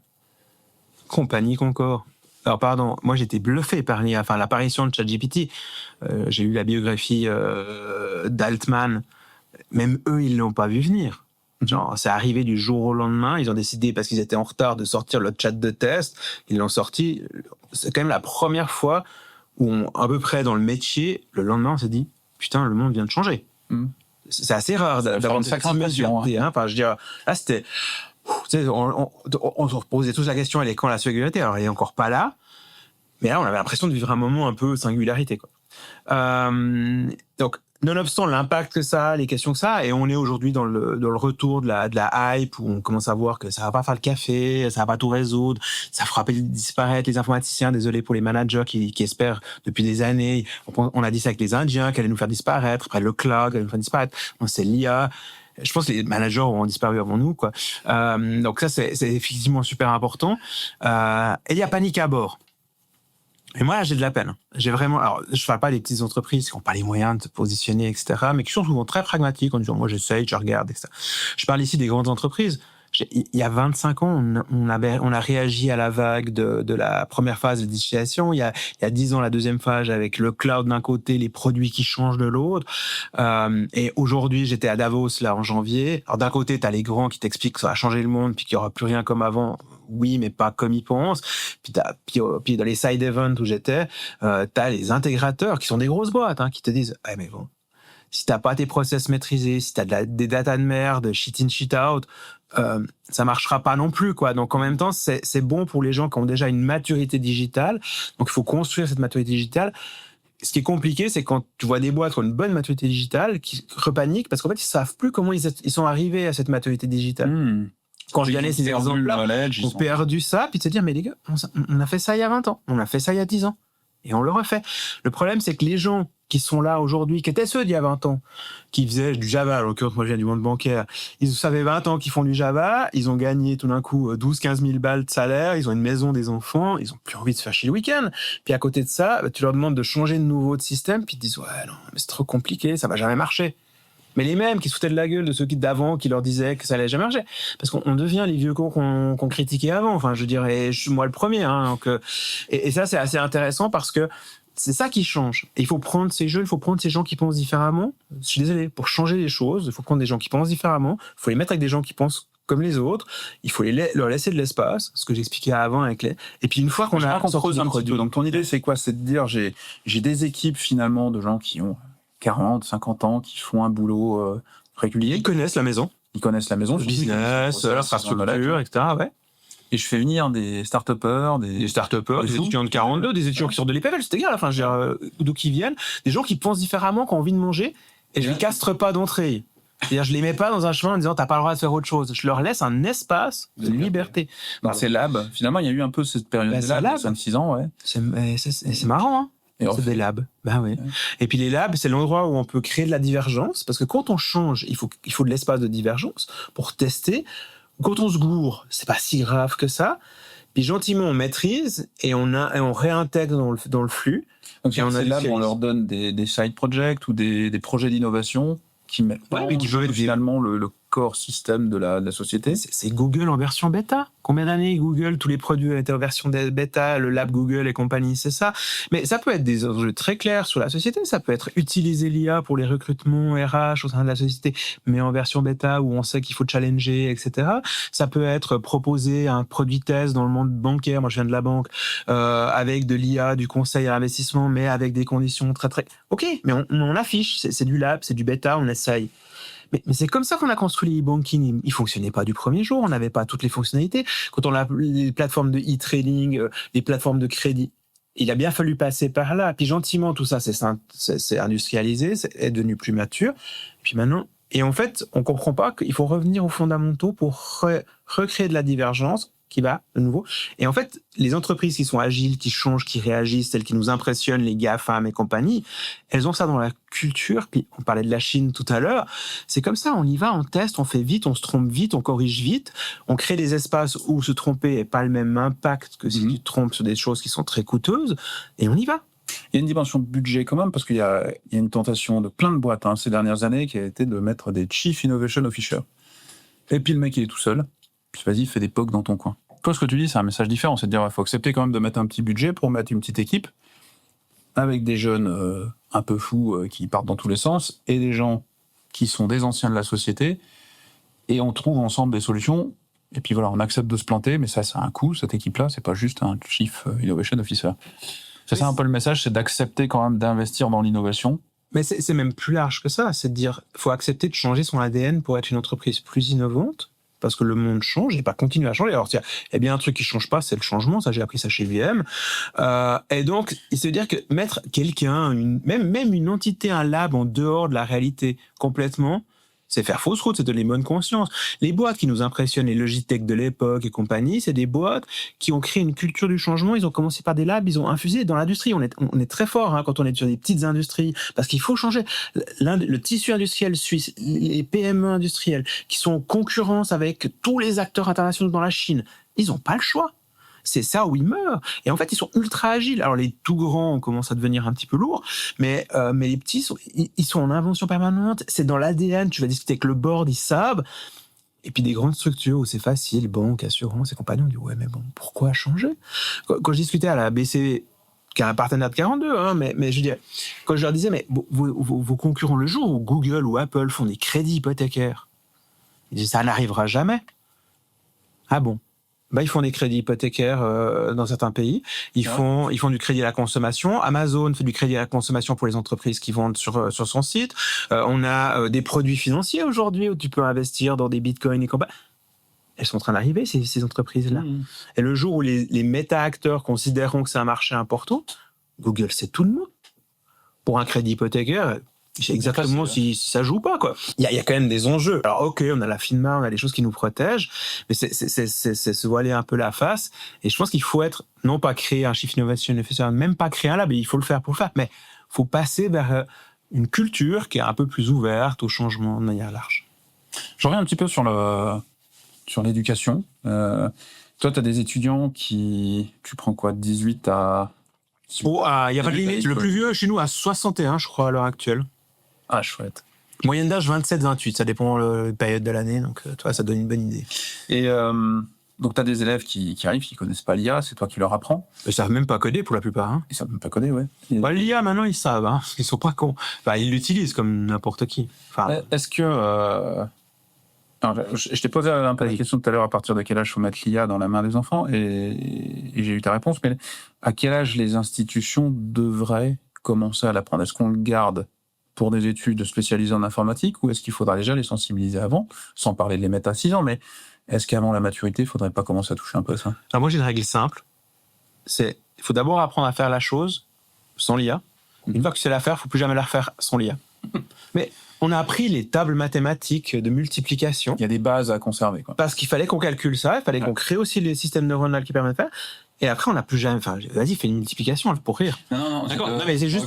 qu'on panique encore. Alors, pardon, moi, j'étais bluffé par l'IA. Enfin, l'apparition de ChatGPT. J'ai lu la biographie d'Altman. Même eux, ils ne l'ont pas vu venir. Genre, c'est arrivé du jour au lendemain. Ils ont décidé, parce qu'ils étaient en retard, de sortir le chat de test. Ils l'ont sorti. C'est quand même la première fois où, à peu près dans le métier, le lendemain, on s'est dit putain, le monde vient de changer. C'est assez rare d'avoir une sacrée mesure. Enfin, je veux dire, là, c'était Tu sais, on se posait tous la question, elle est quand la singularité? Alors, elle est encore pas là. Mais là, on avait l'impression de vivre un moment un peu singularité, quoi. Donc, nonobstant l'impact que ça a, les questions que ça a, et on est aujourd'hui dans le retour de la hype où on commence à voir que ça va pas faire le café, ça va pas tout résoudre, ça fera disparaître les informaticiens. Désolé pour les managers qui espèrent depuis des années. On a dit ça avec les Indiens, qu'elle allait nous faire disparaître. Après, le cloud allait nous faire disparaître. Non, c'est l'IA. Je pense que les managers auront disparu avant nous, quoi. Donc ça, c'est effectivement super important. Et il y a panique à bord. Et moi, là, j'ai de la peine. J'ai vraiment, alors, je parle pas des petites entreprises qui n'ont pas les moyens de se positionner, etc., mais qui sont souvent très pragmatiques en disant, moi, j'essaye, je regarde, etc. Je parle ici des grandes entreprises. Il y a 25 ans, on a réagi à la vague de la première phase de digitalisation. Il y a 10 ans, la deuxième phase avec le cloud d'un côté, les produits qui changent de l'autre. Et aujourd'hui, j'étais à Davos, là, en janvier. Alors, d'un côté, t'as les grands qui t'expliquent que ça va changer le monde puis qu'il y aura plus rien comme avant. Oui, mais pas comme ils pensent. Puis dans les side events où j'étais, t'as les intégrateurs qui sont des grosses boîtes, qui te disent, ah, mais bon, si t'as pas tes process maîtrisés, si t'as des data de merde, shit in, shit out, ça marchera pas non plus, quoi. Donc, en même temps, c'est bon pour les gens qui ont déjà une maturité digitale. Donc, il faut construire cette maturité digitale. Ce qui est compliqué, c'est quand tu vois des boîtes qui ont une bonne maturité digitale qui repaniquent parce qu'en fait, ils savent plus comment ils sont arrivés à cette maturité digitale. Quand je gagnais ces exemples-là, on a perdu ça, puis de se dire, mais les gars, on a fait ça il y a 20 ans, on a fait ça il y a 10 ans, et on le refait. Le problème, c'est que les gens qui sont là aujourd'hui, qui étaient ceux d'il y a 20 ans, qui faisaient du Java, en l'occurrence, moi je viens du monde bancaire, ils savaient 20 ans qu'ils font du Java, ils ont gagné tout d'un coup 12-15 000 balles de salaire, ils ont une maison, des enfants, ils ont plus envie de se faire chier le week-end. Puis à côté de ça, tu leur demandes de changer de nouveau de système, puis ils te disent, ouais, non, mais c'est trop compliqué, ça va jamais marcher. Mais les mêmes qui se foutaient de la gueule de ceux d'avant, qui leur disaient que ça allait jamais marcher. Parce qu'on devient les vieux cons qu'on critiquait avant. Enfin, je dirais, moi le premier. Donc, et ça, c'est assez intéressant parce que c'est ça qui change. Et il faut prendre ces jeux, il faut prendre ces gens qui pensent différemment. Je suis désolé, pour changer les choses, il faut prendre des gens qui pensent différemment. Il faut les mettre avec des gens qui pensent comme les autres. Il faut leur laisser de l'espace, ce que j'expliquais avant avec les. Et puis une fois qu'on a creuse un petit peu. Donc ton idée, c'est quoi? C'est de dire, j'ai des équipes finalement de gens qui ont 40, 50 ans, qui font un boulot régulier. Ils connaissent la maison. Le business, l'infrastructure, etc. Ouais. Et je fais venir des start-upers, des étudiants de 42, des étudiants qui sortent de l'EPFL, c'est égal. Enfin, d'où qui viennent, des gens qui pensent différemment, qui ont envie de manger, et je les castre pas d'entrée. C'est-à-dire, je les mets pas dans un chemin en disant t'as pas le droit de faire autre chose. Je leur laisse un espace de liberté. Dans ces labs, finalement, il y a eu un peu cette période-là, 5-6 ans, ouais. C'est marrant, hein. C'est des labs. Ben oui. Ouais. Et puis les labs, c'est l'endroit où on peut créer de la divergence, parce que quand on change, il faut de l'espace de divergence pour tester. Quand on se gourre, c'est pas si grave que ça. Puis gentiment, on maîtrise et on réintègre dans le flux. Donc et ces labs, on leur donne des side projects ou des projets d'innovation qui peuvent être finalement le core système de la société. C'est Google en version bêta. Combien d'années Google, tous les produits étaient en version bêta, le lab Google et compagnie, c'est ça. Mais ça peut être des enjeux très clairs sur la société. Ça peut être utiliser l'IA pour les recrutements RH au sein de la société, mais en version bêta où on sait qu'il faut challenger, etc. Ça peut être proposer un produit test dans le monde bancaire. Moi, je viens de la banque, avec de l'IA, du conseil à l'investissement, mais avec des conditions très, très... OK, mais on affiche. C'est du lab, c'est du bêta, on essaye. Mais c'est comme ça qu'on a construit l'e-banking. Il fonctionnait pas du premier jour. On n'avait pas toutes les fonctionnalités. Quand on a les plateformes de e-trading, les plateformes de crédit, il a bien fallu passer par là. Puis gentiment, tout ça, c'est industrialisé, c'est devenu plus mature. Puis maintenant, et en fait, on comprend pas qu'il faut revenir aux fondamentaux pour recréer de la divergence qui va de nouveau. Et en fait, les entreprises qui sont agiles, qui changent, qui réagissent, celles qui nous impressionnent, les GAFAM et compagnie, elles ont ça dans la culture. Puis on parlait de la Chine tout à l'heure. C'est comme ça, on y va, on teste, on fait vite, on se trompe vite, on corrige vite. On crée des espaces où se tromper n'est pas le même impact que si tu te trompes sur des choses qui sont très coûteuses. Et on y va. Il y a une dimension de budget quand même, parce qu'il y a une tentation de plein de boîtes ces dernières années qui a été de mettre des Chief Innovation Officers. Et puis le mec, il est tout seul. Puis vas-y, fais des POC dans ton coin. Toi, ce que tu dis, c'est un message différent. C'est de dire, il faut accepter quand même de mettre un petit budget pour mettre une petite équipe avec des jeunes un peu fous qui partent dans tous les sens et des gens qui sont des anciens de la société. Et on trouve ensemble des solutions. Et puis voilà, on accepte de se planter, mais ça a un coût, cette équipe-là. C'est pas juste un Chief Innovation Officer. C'est ça un peu le message, c'est d'accepter quand même d'investir dans l'innovation. Mais c'est même plus large que ça. C'est de dire, il faut accepter de changer son ADN pour être une entreprise plus innovante. parce que le monde change et pas continuer à changer. Alors, il y a bien un truc qui change pas, c'est le changement. Ça, j'ai appris ça chez VM. Et donc, il se veut dire que mettre quelqu'un, même une entité, un lab en dehors de la réalité complètement, c'est faire fausse route, c'est donner bonne conscience. Les boîtes qui nous impressionnent, les Logitech de l'époque et compagnie, c'est des boîtes qui ont créé une culture du changement. Ils ont commencé par des labs, ils ont infusé dans l'industrie. On est très fort quand on est sur des petites industries, parce qu'il faut changer. Le tissu industriel suisse, les PME industriels qui sont en concurrence avec tous les acteurs internationaux dans la Chine, ils n'ont pas le choix. C'est ça où ils meurent. Et en fait, ils sont ultra agiles. Alors, les tout grands commencent à devenir un petit peu lourds, mais les petits, ils sont en invention permanente. C'est dans l'ADN. Tu vas discuter avec le board, ils savent. Et puis, des grandes structures où c'est facile, banques, assurances et compagnie, on dit, ouais, mais bon, pourquoi changer? Quand je discutais à la BCE, qui est un partenaire de 42, mais je veux dire, quand je leur disais, mais vos concurrents, le jour où Google ou Apple font des crédits hypothécaires, ils disent, ça n'arrivera jamais. Ah bon? Ils font des crédits hypothécaires dans certains pays. Ils font du crédit à la consommation. Amazon fait du crédit à la consommation pour les entreprises qui vendent sur son site. On a des produits financiers aujourd'hui où tu peux investir dans des bitcoins et compagnie. Elles sont en train d'arriver, ces entreprises-là. Et le jour où les méta-acteurs considéreront que c'est un marché important, Google, c'est tout le monde. Pour un crédit hypothécaire, c'est exactement si ça joue pas, quoi. Il y a quand même des enjeux. Alors, ok, on a la FINMA, on a des choses qui nous protègent, mais c'est se voiler un peu la face. Et je pense qu'il faut non pas créer un Chief Innovation Officer, même pas créer un lab, il faut le faire pour le faire, mais il faut passer vers une culture qui est un peu plus ouverte au changement de manière large. Je reviens un petit peu sur l'éducation. Toi, tu as des étudiants tu prends quoi, de 18 à... Il n'y a pas de limite. Le plus vieux chez nous a 61, je crois, à l'heure actuelle. Ah, chouette. Moyenne d'âge 27-28, ça dépend de la période de l'année, donc toi, ça donne une bonne idée. Et donc, tu as des élèves qui arrivent, qui connaissent pas l'IA, c'est toi qui leur apprends. Ils savent même pas coder pour la plupart. Ils savent même pas coder, ouais. L'IA, maintenant, ils savent, ils sont pas cons. Ils l'utilisent comme n'importe qui. Est-ce que... Alors, je t'ai posé un peu la question tout à l'heure, à partir de quel âge il faut mettre l'IA dans la main des enfants, et j'ai eu ta réponse, mais à quel âge les institutions devraient commencer à l'apprendre? Est-ce qu'on le garde pour des études spécialisées en informatique, ou est-ce qu'il faudra déjà les sensibiliser avant, sans parler de les mettre à 6 ans, mais est-ce qu'avant la maturité, il ne faudrait pas commencer à toucher un peu à ça? Alors moi, j'ai une règle simple, il faut d'abord apprendre à faire la chose sans l'IA. Une fois que tu sais la faire, il ne faut plus jamais la refaire sans l'IA. Mais on a appris les tables mathématiques de multiplication. Il y a des bases à conserver, quoi. Parce qu'il fallait qu'on calcule ça, il fallait qu'on crée aussi les systèmes neuronaux qui permettent de faire. Et après, on n'a plus jamais... vas-y, fais une multiplication pour rire. Non. D'accord. Non, mais c'est juste...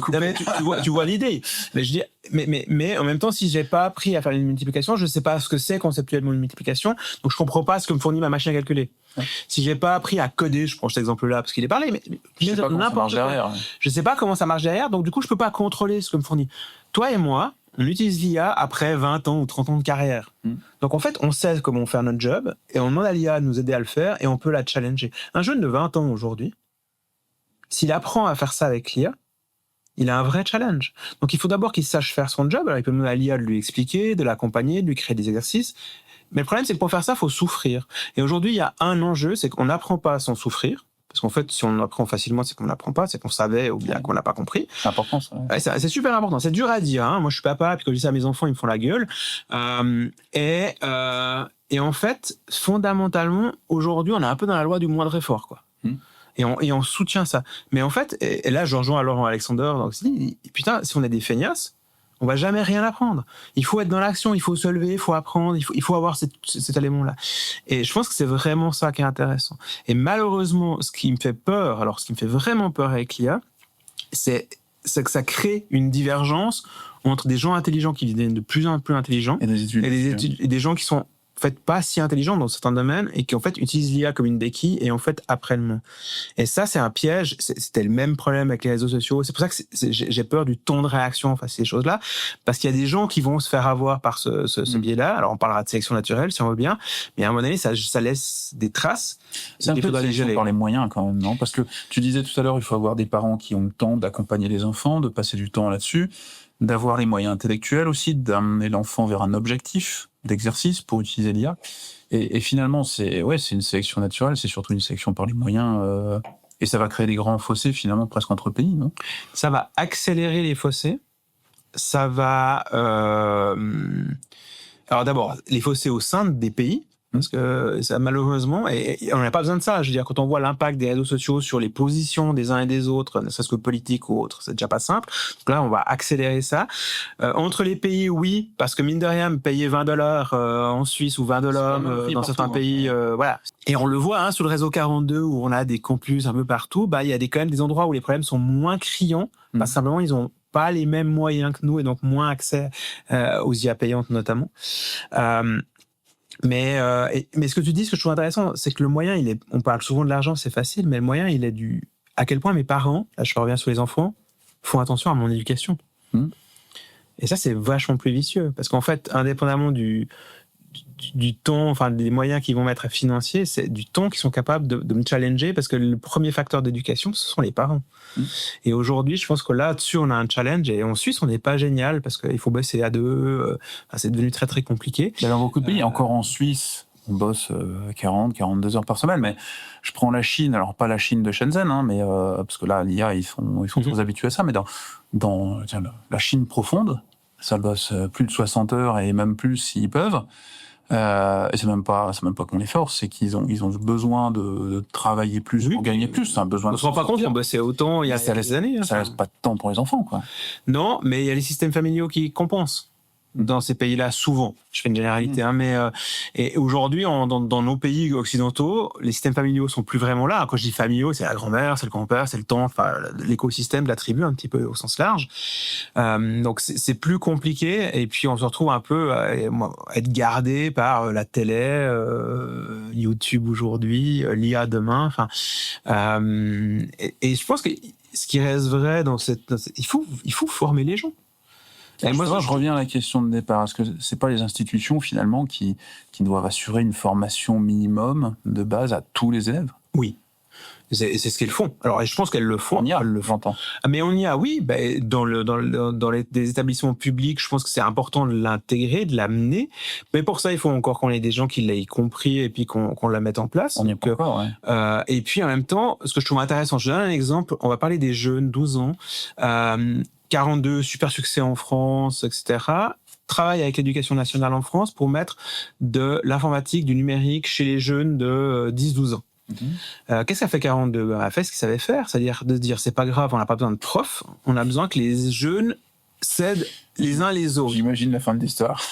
tu vois l'idée. Mais je dis... Mais en même temps, si j'ai pas appris à faire une multiplication, je sais pas ce que c'est conceptuellement une multiplication, donc je comprends pas ce que me fournit ma machine à calculer. Ouais. Si j'ai pas appris à coder, je prends cet exemple-là parce qu'il est parlé, mais je sais pas comment ça marche derrière. Je sais pas comment ça marche derrière, donc du coup, je peux pas contrôler ce que me fournit. Toi et moi, on utilise l'IA après 20 ans ou 30 ans de carrière. Donc en fait, on sait comment faire notre job et on demande à l'IA de nous aider à le faire et on peut la challenger. Un jeune de 20 ans aujourd'hui, s'il apprend à faire ça avec l'IA, il a un vrai challenge. Donc il faut d'abord qu'il sache faire son job. Alors il peut demander à l'IA de lui expliquer, de l'accompagner, de lui créer des exercices. Mais le problème, c'est que pour faire ça, il faut souffrir. Et aujourd'hui, il y a un enjeu, c'est qu'on n'apprend pas sans souffrir. Parce qu'en fait, si on apprend facilement, c'est qu'on n'apprend pas, c'est qu'on savait ou bien qu'on n'a pas compris. C'est important, ça. Ouais, c'est super important. C'est dur à dire. Moi, je suis papa, puis quand je dis ça à mes enfants, ils me font la gueule. Et en fait, fondamentalement, aujourd'hui, on est un peu dans la loi du moindre effort, quoi. Et on soutient ça. Mais en fait, et là, je rejoins Laurent Alexander, donc putain, si on est des feignasses, on va jamais rien apprendre. Il faut être dans l'action, il faut se lever, il faut apprendre, il faut avoir cet élément-là. Et je pense que c'est vraiment ça qui est intéressant. Et malheureusement, ce qui me fait vraiment peur avec l'IA, c'est que ça crée une divergence entre des gens intelligents qui deviennent de plus en plus intelligents et des gens qui sont en fait pas si intelligents dans certains domaines et qui en fait utilisent l'IA comme une béquille et en fait apprennent moins. Et ça, c'est un piège. C'était le même problème avec les réseaux sociaux. C'est pour ça que j'ai peur du temps de réaction face à ces choses-là, parce qu'il y a des gens qui vont se faire avoir par ce biais-là. Alors on parlera de sélection naturelle si on veut bien, mais à un moment donné, ça laisse des traces. C'est un peu de sélection par les moyens quand même, non? Parce que tu disais tout à l'heure, il faut avoir des parents qui ont le temps d'accompagner les enfants, de passer du temps là-dessus, d'avoir les moyens intellectuels aussi, d'amener l'enfant vers un objectif d'exercice pour utiliser l'IA. Et finalement, c'est une sélection naturelle, c'est surtout une sélection par les moyens, et ça va créer des grands fossés finalement presque entre pays, non? Ça va accélérer les fossés. Ça va... Alors d'abord, les fossés au sein des pays, Parce que ça, malheureusement, et on n'a pas besoin de ça. Je veux dire, quand on voit l'impact des réseaux sociaux sur les positions des uns et des autres, ne serait-ce que politique ou autre, c'est déjà pas simple. Donc là, on va accélérer ça. Entre les pays, oui, parce que mine de rien, payer $20 en Suisse ou $20 dans certains pays, voilà. Et on le voit sur le réseau 42 où on a des campus un peu partout. Il y a quand même des endroits où les problèmes sont moins criants, parce que simplement ils ont pas les mêmes moyens que nous et donc moins accès aux IA payantes notamment. Mais ce que tu dis, ce que je trouve intéressant, c'est que le moyen, on parle souvent de l'argent, c'est facile, mais le moyen, il est à quel point mes parents, là je reviens sur les enfants, font attention à mon éducation. Et ça, c'est vachement plus vicieux, parce qu'en fait, indépendamment du temps, enfin des moyens qu'ils vont mettre à financier, c'est du temps qu'ils sont capables de me challenger, parce que le premier facteur d'éducation, ce sont les parents. Et aujourd'hui, je pense que là-dessus, on a un challenge, et en Suisse, on n'est pas génial, parce qu'il faut bosser à deux, c'est devenu très très compliqué. Dans beaucoup de pays, encore en Suisse, on bosse 42 heures par semaine, mais je prends la Chine, alors pas la Chine de Shenzhen, mais parce que là, l'IA, ils sont très habitués à ça, mais dans la Chine profonde, ça bosse plus de 60 heures et même plus s'ils peuvent. Et c'est même pas qu'on les force, c'est qu'ils ont besoin de travailler plus pour gagner plus. C'est un besoin. On se rend pas compte qu'on bossait autant il y a des années. Ça laisse pas de temps pour les enfants, quoi. Non, mais il y a les systèmes familiaux qui compensent dans ces pays-là, souvent. Je fais une généralité, mais et aujourd'hui, dans nos pays occidentaux, les systèmes familiaux sont plus vraiment là. Quand je dis familiaux, c'est la grand-mère, c'est le grand-père, c'est le tante, enfin l'écosystème de la tribu un petit peu au sens large. Donc c'est plus compliqué, et puis on se retrouve un peu à être gardé par la télé, YouTube aujourd'hui, l'IA demain. Enfin, et je pense que ce qui reste vrai il faut former les gens. Et moi, je reviens à la question de départ. Est-ce que c'est pas les institutions, finalement, qui doivent assurer une formation minimum de base à tous les élèves ? Oui. C'est ce qu'elles font. Alors, je pense qu'elles le font. On y a, j'entends. Mais on y a, oui. Dans des établissements publics, je pense que c'est important de l'intégrer, de l'amener. Mais pour ça, il faut encore qu'on ait des gens qui l'aient compris et puis qu'on la mette en place. On y est pas encore, ouais. Et puis, en même temps, ce que je trouve intéressant, je donne un exemple. On va parler des jeunes, 12 ans. 42, super succès en France, etc. Travaille avec l'éducation nationale en France pour mettre de l'informatique, du numérique chez les jeunes de 10-12 ans. Qu'est-ce qu'a fait 42 ? Elle a fait ce qu'il savait faire, c'est-à-dire de se dire c'est pas grave, on n'a pas besoin de profs, on a besoin que les jeunes s'aident les uns les autres. J'imagine la fin de l'histoire.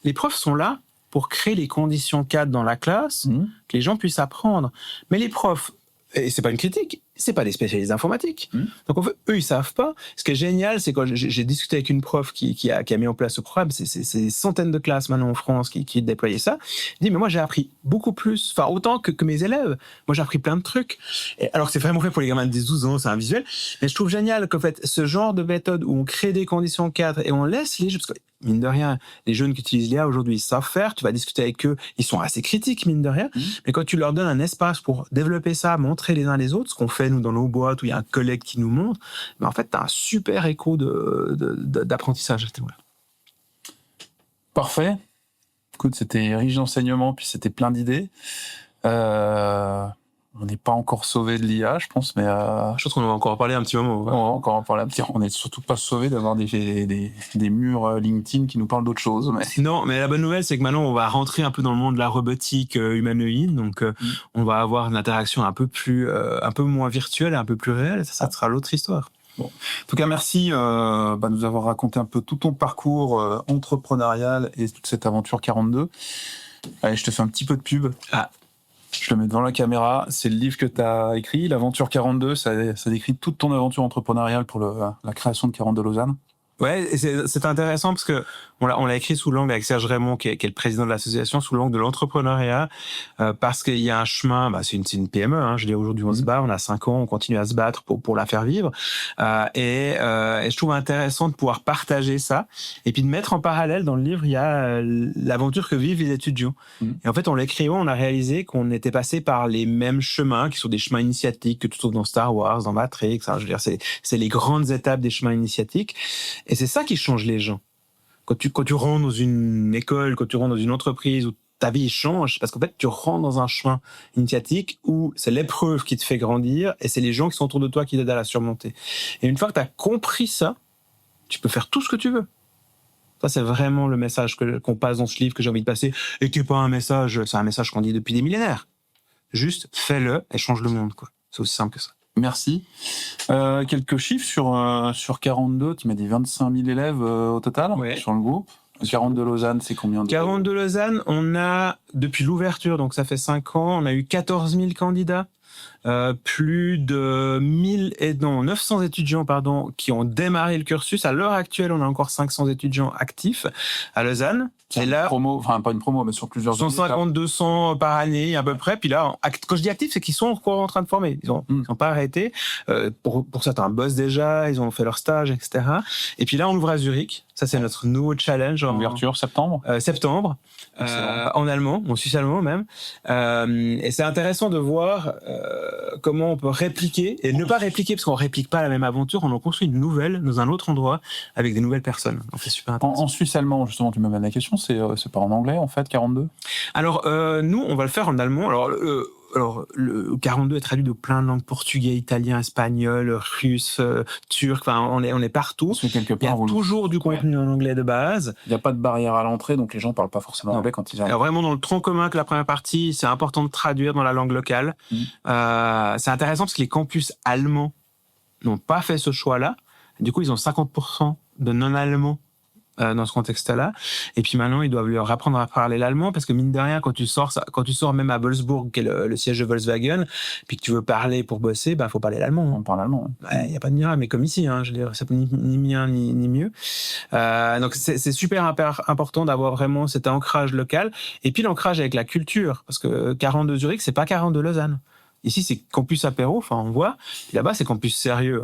Les profs sont là pour créer les conditions cadres dans la classe, que les gens puissent apprendre. Mais les profs, et c'est pas une critique, c'est pas des spécialistes d'informatique. Donc en fait, eux, ils savent pas. Ce qui est génial, c'est quand j'ai discuté avec une prof qui a mis en place ce programme, c'est des centaines de classes maintenant en France qui déployaient ça. Elle dit, mais moi, j'ai appris beaucoup plus, enfin autant que mes élèves. Moi, j'ai appris plein de trucs. Et, alors que c'est vraiment fait pour les gamins de 10-12 ans, c'est un visuel. Mais je trouve génial qu'en fait, ce genre de méthode où on crée des conditions cadres et on laisse les jeunes, parce que mine de rien, les jeunes qui utilisent l'IA aujourd'hui, ils savent faire, tu vas discuter avec eux, ils sont assez critiques, mine de rien. Mais quand tu leur donnes un espace pour développer ça, montrer les uns les autres, ce qu'on fait nous dans nos boîtes où il y a un collègue qui nous montre, mais en fait, tu as un super écho d'apprentissage à ce niveau-là. Parfait. Écoute, c'était riche d'enseignements, puis c'était plein d'idées. On n'est pas encore sauvé de l'IA, je pense, mais je pense qu'on va encore en parler un petit moment. Ouais. On va encore en parler un petit moment. On n'est surtout pas sauvé d'avoir des murs LinkedIn qui nous parlent d'autre chose. Mais... Non, mais la bonne nouvelle, c'est que maintenant, on va rentrer un peu dans le monde de la robotique humanoïde. Donc, on va avoir une interaction un peu moins virtuelle et un peu plus réelle. Ça sera l'autre histoire. Bon. En tout cas, merci de nous avoir raconté un peu tout ton parcours entrepreneurial et toute cette aventure 42. Allez, je te fais un petit peu de pub. Je le mets devant la caméra. C'est le livre que tu as écrit, l'Aventure 42. Ça décrit toute ton aventure entrepreneuriale pour la création de 42 Lausanne. Ouais, et c'est intéressant parce que on l'a écrit sous l'angle avec Serge Raymond, qui est le président de l'association, sous l'angle de l'entrepreneuriat, parce qu'il y a un chemin. C'est une PME. Je veux dire, aujourd'hui, on se bat, on a 5 ans, on continue à se battre pour la faire vivre. Et je trouve intéressant de pouvoir partager ça, et puis de mettre en parallèle dans le livre, il y a l'aventure que vivent les étudiants. Et en fait, en l'écrivant, on a réalisé qu'on était passé par les mêmes chemins, qui sont des chemins initiatiques que tu trouves dans Star Wars, dans Matrix. Je veux dire, c'est les grandes étapes des chemins initiatiques. Et c'est ça qui change les gens. Quand tu rentres dans une école, quand tu rentres dans une entreprise où ta vie change, parce qu'en fait, tu rentres dans un chemin initiatique où c'est l'épreuve qui te fait grandir et c'est les gens qui sont autour de toi qui t'aident à la surmonter. Et une fois que tu as compris ça, tu peux faire tout ce que tu veux. Ça, c'est vraiment le message qu'on passe dans ce livre que j'ai envie de passer et qui n'est pas un message, c'est un message qu'on dit depuis des millénaires. Juste fais-le et change le monde, quoi. C'est aussi simple que ça. Merci. Quelques chiffres sur 42, tu m'as dit 25 000 élèves au total sur le groupe. 42 Lausanne, c'est combien 42 Lausanne, on a, depuis l'ouverture, donc ça fait 5 ans, on a eu 14 000 candidats. Plus de 900 étudiants qui ont démarré le cursus. À l'heure actuelle, on a encore 500 étudiants actifs à Lausanne. Et là, promo, enfin pas une promo, mais sur plusieurs 150, 200 par année à peu près. Puis là, quand je dis actifs, c'est qu'ils sont encore en train de former. Ils sont pas arrêtés. Pour certains bossent déjà, ils ont fait leur stage, etc. Et puis là, on ouvre à Zurich. Ça, c'est notre nouveau challenge. Ouverture septembre. Septembre. En allemand, en suisse allemand même. Et c'est intéressant de voir comment on peut répliquer et ne pas répliquer parce qu'on réplique pas la même aventure. On en construit une nouvelle dans un autre endroit avec des nouvelles personnes. Donc c'est super intéressant. En suisse allemand, justement, tu m'amènes la question. C'est pas en anglais en fait, 42. Alors nous, on va le faire en allemand. Alors, le 42 est traduit de plein de langues, portugais, italien, espagnol, russe, turc, enfin, on est partout. Il y a toujours du contenu en anglais de base. Il n'y a pas de barrière à l'entrée, donc les gens parlent pas forcément anglais quand ils arrivent. Alors vraiment, dans le tronc commun que la première partie, c'est important de traduire dans la langue locale. C'est intéressant parce que les campus allemands n'ont pas fait ce choix-là. Du coup, ils ont 50% de non-allemands dans ce contexte-là. Et puis maintenant, ils doivent leur apprendre à parler l'allemand parce que mine de rien, quand tu sors même à Wolfsburg, qui est le siège de Volkswagen, puis que tu veux parler pour bosser, faut parler l'allemand. On parle allemand. Il y a pas de miracle, mais comme ici, je veux dire, c'est ni bien ni mieux. Donc c'est super important d'avoir vraiment cet ancrage local. Et puis l'ancrage avec la culture, parce que 42 Zurich, c'est pas 42 Lausanne. Ici, c'est campus apéro, on voit. Puis là-bas, c'est campus sérieux.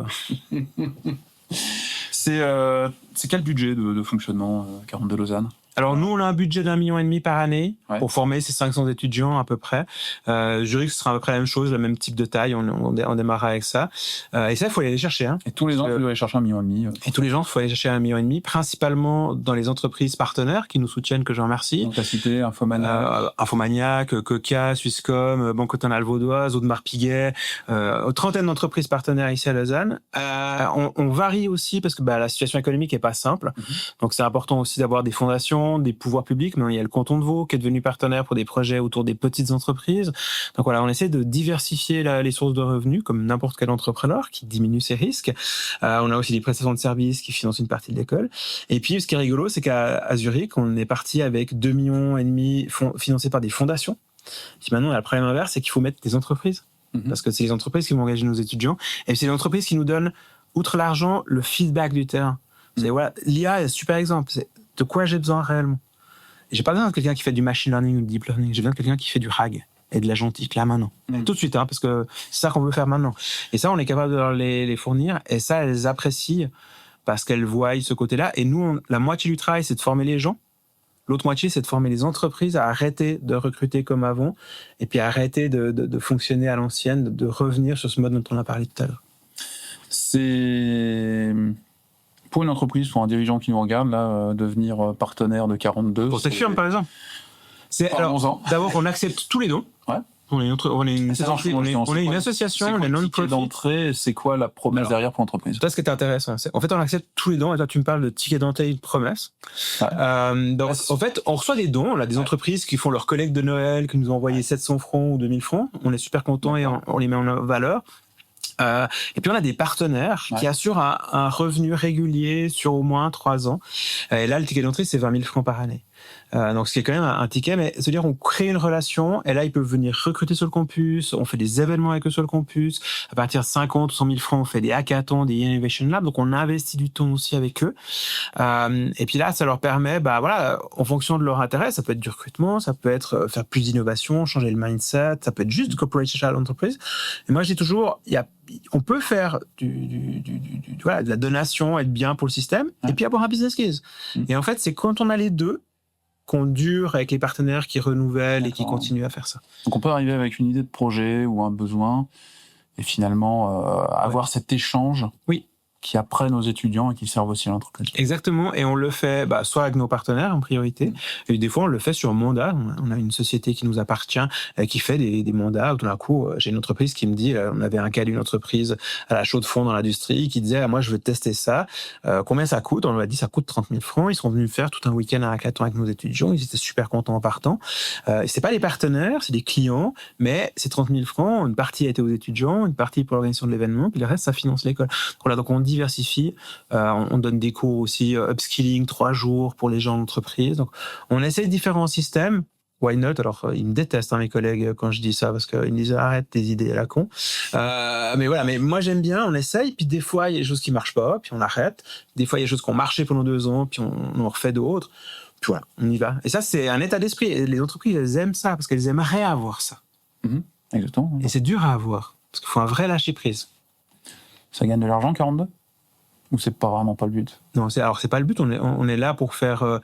C'est quel budget de fonctionnement 42 Lausanne? Alors nous, on a un budget d'1,5 million par année pour former ces 500 étudiants à peu près. Zurich, ce sera à peu près la même chose, le même type de taille. On démarrera avec ça. Et ça, il faut aller les chercher. Et tous les ans, il faut aller chercher 1,5 million. Et tous les ans, il faut aller chercher 1,5 million, principalement dans les entreprises partenaires qui nous soutiennent, que je remercie. Donc, tu as cité Infomaniac, Coca, Swisscom, Banque Cantonale Vaudoise, Audemars Piguet, 30 d'entreprises partenaires ici à Lausanne. On varie aussi parce que la situation économique est pas simple. Donc c'est important aussi d'avoir des fondations, des pouvoirs publics. Mais il y a le canton de Vaud qui est devenu partenaire pour des projets autour des petites entreprises. Donc voilà, on essaie de diversifier les sources de revenus comme n'importe quel entrepreneur qui diminue ses risques. On a aussi des prestations de services qui financent une partie de l'école. Et puis ce qui est rigolo, c'est qu'à Zurich, on est parti avec 2,5 millions financés par des fondations. Puis maintenant, on a le problème inverse, c'est qu'il faut mettre des entreprises. Parce que c'est les entreprises qui vont engager nos étudiants. Et c'est les entreprises qui nous donnent, outre l'argent, le feedback du terrain. C'est, voilà, l'IA est un super exemple. C'est de quoi j'ai besoin réellement. Et j'ai pas besoin de quelqu'un qui fait du machine learning ou du deep learning. J'ai besoin de quelqu'un qui fait du RAG et de l'agentique là maintenant. Tout de suite, parce que c'est ça qu'on veut faire maintenant. Et ça, on est capable de leur les fournir. Et ça, elles apprécient parce qu'elles voient ce côté-là. Et nous, la moitié du travail, c'est de former les gens. L'autre moitié, c'est de former les entreprises à arrêter de recruter comme avant et puis à arrêter de fonctionner à l'ancienne, de revenir sur ce mode dont on a parlé tout à l'heure. C'est... Pour une entreprise, pour un dirigeant qui nous regarde, là, devenir partenaire de 42... Pour cette firme, par exemple. D'abord, on accepte tous les dons. Ouais. On est une association, on est non-profit. D'entrée, c'est quoi la promesse derrière pour l'entreprise? Ça, ce qui est intéressant. En fait, on accepte tous les dons. Et toi, tu me parles de ticket d'entrée et de promesse. Donc, en fait, on reçoit des dons. On a des entreprises qui font leur collecte de Noël, qui nous ont envoyé 700 francs ou 2000 francs. On est super contents et on les met en valeur. Et puis on a des partenaires qui assurent un revenu régulier sur au moins 3 ans. Et là, le ticket d'entrée, c'est 20 000 francs par année. Donc ce qui est quand même un ticket, mais c'est-à-dire on crée une relation et là ils peuvent venir recruter sur le campus, on fait des événements avec eux sur le campus, à partir de 50 ou 100 000 francs on fait des hackathons, des innovation labs, donc on investit du temps aussi avec eux. Et puis là ça leur permet, en fonction de leur intérêt, ça peut être du recrutement, ça peut être faire plus d'innovation, changer le mindset, ça peut être juste corporate social entreprise. Et moi je dis toujours, on peut faire de la donation, être bien pour le système, et puis avoir un business case. Et en fait c'est quand on a les deux qu'on dure avec les partenaires qui renouvellent et qui continuent à faire ça. Donc on peut arriver avec une idée de projet ou un besoin et finalement avoir cet échange. Oui. qui apprennent aux étudiants et qui servent aussi à l'entreprise. Exactement, et on le fait soit avec nos partenaires en priorité, et des fois on le fait sur mandat. On a une société qui nous appartient, qui fait des mandats. Tout d'un coup, j'ai une entreprise qui me dit, on avait un cas d'une entreprise à la chaux de fonds dans l'industrie qui disait, moi je veux tester ça, combien ça coûte? On leur a dit, ça coûte 30 000 francs. Ils sont venus faire tout un week-end à hackathon avec nos étudiants, ils étaient super contents en partant. C'est pas les partenaires, c'est des clients, mais c'est 30 000 francs, une partie a été aux étudiants, une partie pour l'organisation de l'événement, puis le reste ça finance l'école. Voilà, donc on diversifie, on donne des cours aussi, upskilling 3 jours pour les gens d'entreprise. Donc on essaie différents systèmes. Why not? Alors ils me détestent mes collègues quand je dis ça parce qu'ils me disent arrête tes idées à la con. Mais voilà, mais moi j'aime bien, on essaye, puis des fois il y a des choses qui marchent pas, puis on arrête. Des fois il y a des choses qui ont marché pendant 2 ans, puis on refait d'autres. Puis voilà, on y va. Et ça c'est un état d'esprit. Et les entreprises elles aiment ça parce qu'elles aimeraient avoir ça. Exactement. Et c'est dur à avoir parce qu'il faut un vrai lâcher prise. Ça gagne de l'argent 42 ? Ou c'est pas vraiment pas le but? Non, c'est pas le but. On est là pour faire,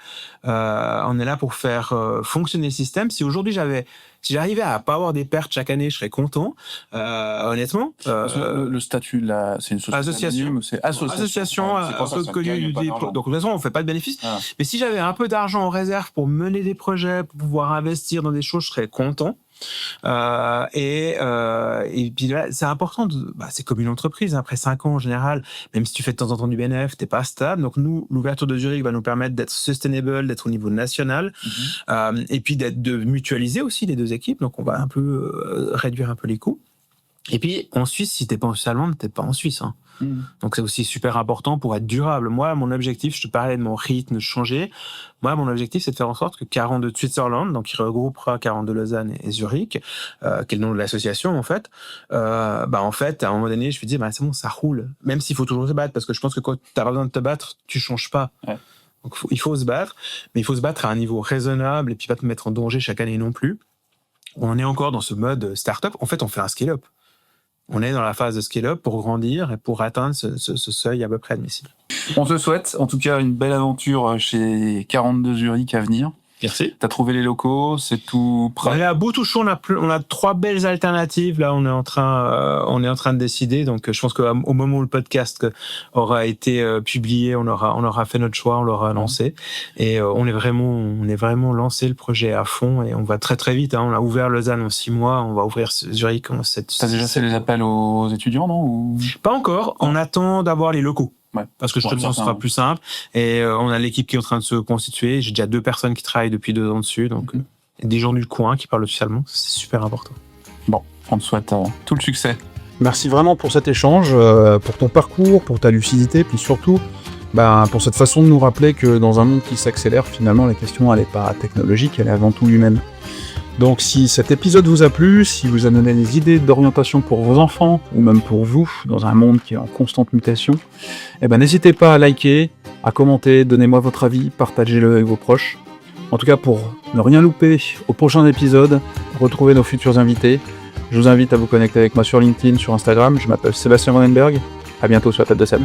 fonctionner le système. Si aujourd'hui j'arrivais à pas avoir des pertes chaque année, je serais content. Honnêtement. Le statut là, c'est une société association. ou c'est association. Un peu connue. Donc de toute façon, on fait pas de bénéfices. Ah. Mais si j'avais un peu d'argent en réserve pour mener des projets, pour pouvoir investir dans des choses, je serais content. Et puis là, c'est important. C'est comme une entreprise. Après 5 ans en général, même si tu fais de temps en temps du bénéfice, t'es pas stable. Donc nous, l'ouverture de Zurich va nous permettre d'être sustainable, d'être au niveau national, et puis de mutualiser aussi les 2 équipes. Donc on va un peu réduire un peu les coûts. Et puis en Suisse, si t'es pas en Suisse allemande, t'es pas en Suisse. Donc c'est aussi super important pour être durable. Moi, mon objectif, je te parlais de mon rythme de changer. Moi, mon objectif, c'est de faire en sorte que 42 de Switzerland, donc qui regroupera 42 de Lausanne et Zurich, qui est le nom de l'association en fait. En fait, à un moment donné, je me dis, c'est bon, ça roule. Même s'il faut toujours se battre, parce que je pense que quand t'as besoin de te battre, tu changes pas. Ouais. Donc il faut se battre, mais il faut se battre à un niveau raisonnable et puis pas te mettre en danger chaque année non plus. On est encore dans ce mode start-up. En fait, on fait un scale-up. On est dans la phase de scale-up pour grandir et pour atteindre ce seuil à peu près admissible. On te souhaite en tout cas une belle aventure chez 42 Zurich à venir. Merci. T'as trouvé les locaux, c'est tout prêt. On est à bout touchant, on a 3 belles alternatives. Là, on est en train de décider. Donc, je pense qu'au moment où le podcast aura été publié, on aura fait notre choix, on l'aura lancé. Et on est vraiment lancé le projet à fond et on va très très vite. On a ouvert Lausanne en 6 mois, on va ouvrir Zurich en 7. T'as déjà fait les appels aux étudiants, non? Ou... Pas encore. On attend d'avoir les locaux. Ouais. Parce que justement, ce sera plus simple. Et on a l'équipe qui est en train de se constituer. J'ai déjà 2 personnes qui travaillent depuis 2 ans dessus. Donc, des gens du coin qui parlent aussi allemand. C'est super important. Bon, on te souhaite tout le succès. Merci vraiment pour cet échange, pour ton parcours, pour ta lucidité, puis surtout pour cette façon de nous rappeler que dans un monde qui s'accélère, finalement, la question, elle n'est pas technologique, elle est avant tout humaine. Donc si cet épisode vous a plu, si vous a donné des idées d'orientation pour vos enfants, ou même pour vous, dans un monde qui est en constante mutation, n'hésitez pas à liker, à commenter, donnez-moi votre avis, partagez-le avec vos proches. En tout cas, pour ne rien louper au prochain épisode, retrouver nos futurs invités, je vous invite à vous connecter avec moi sur LinkedIn, sur Instagram, je m'appelle Sébastien Vandenberg, à bientôt sur la tête de Seb.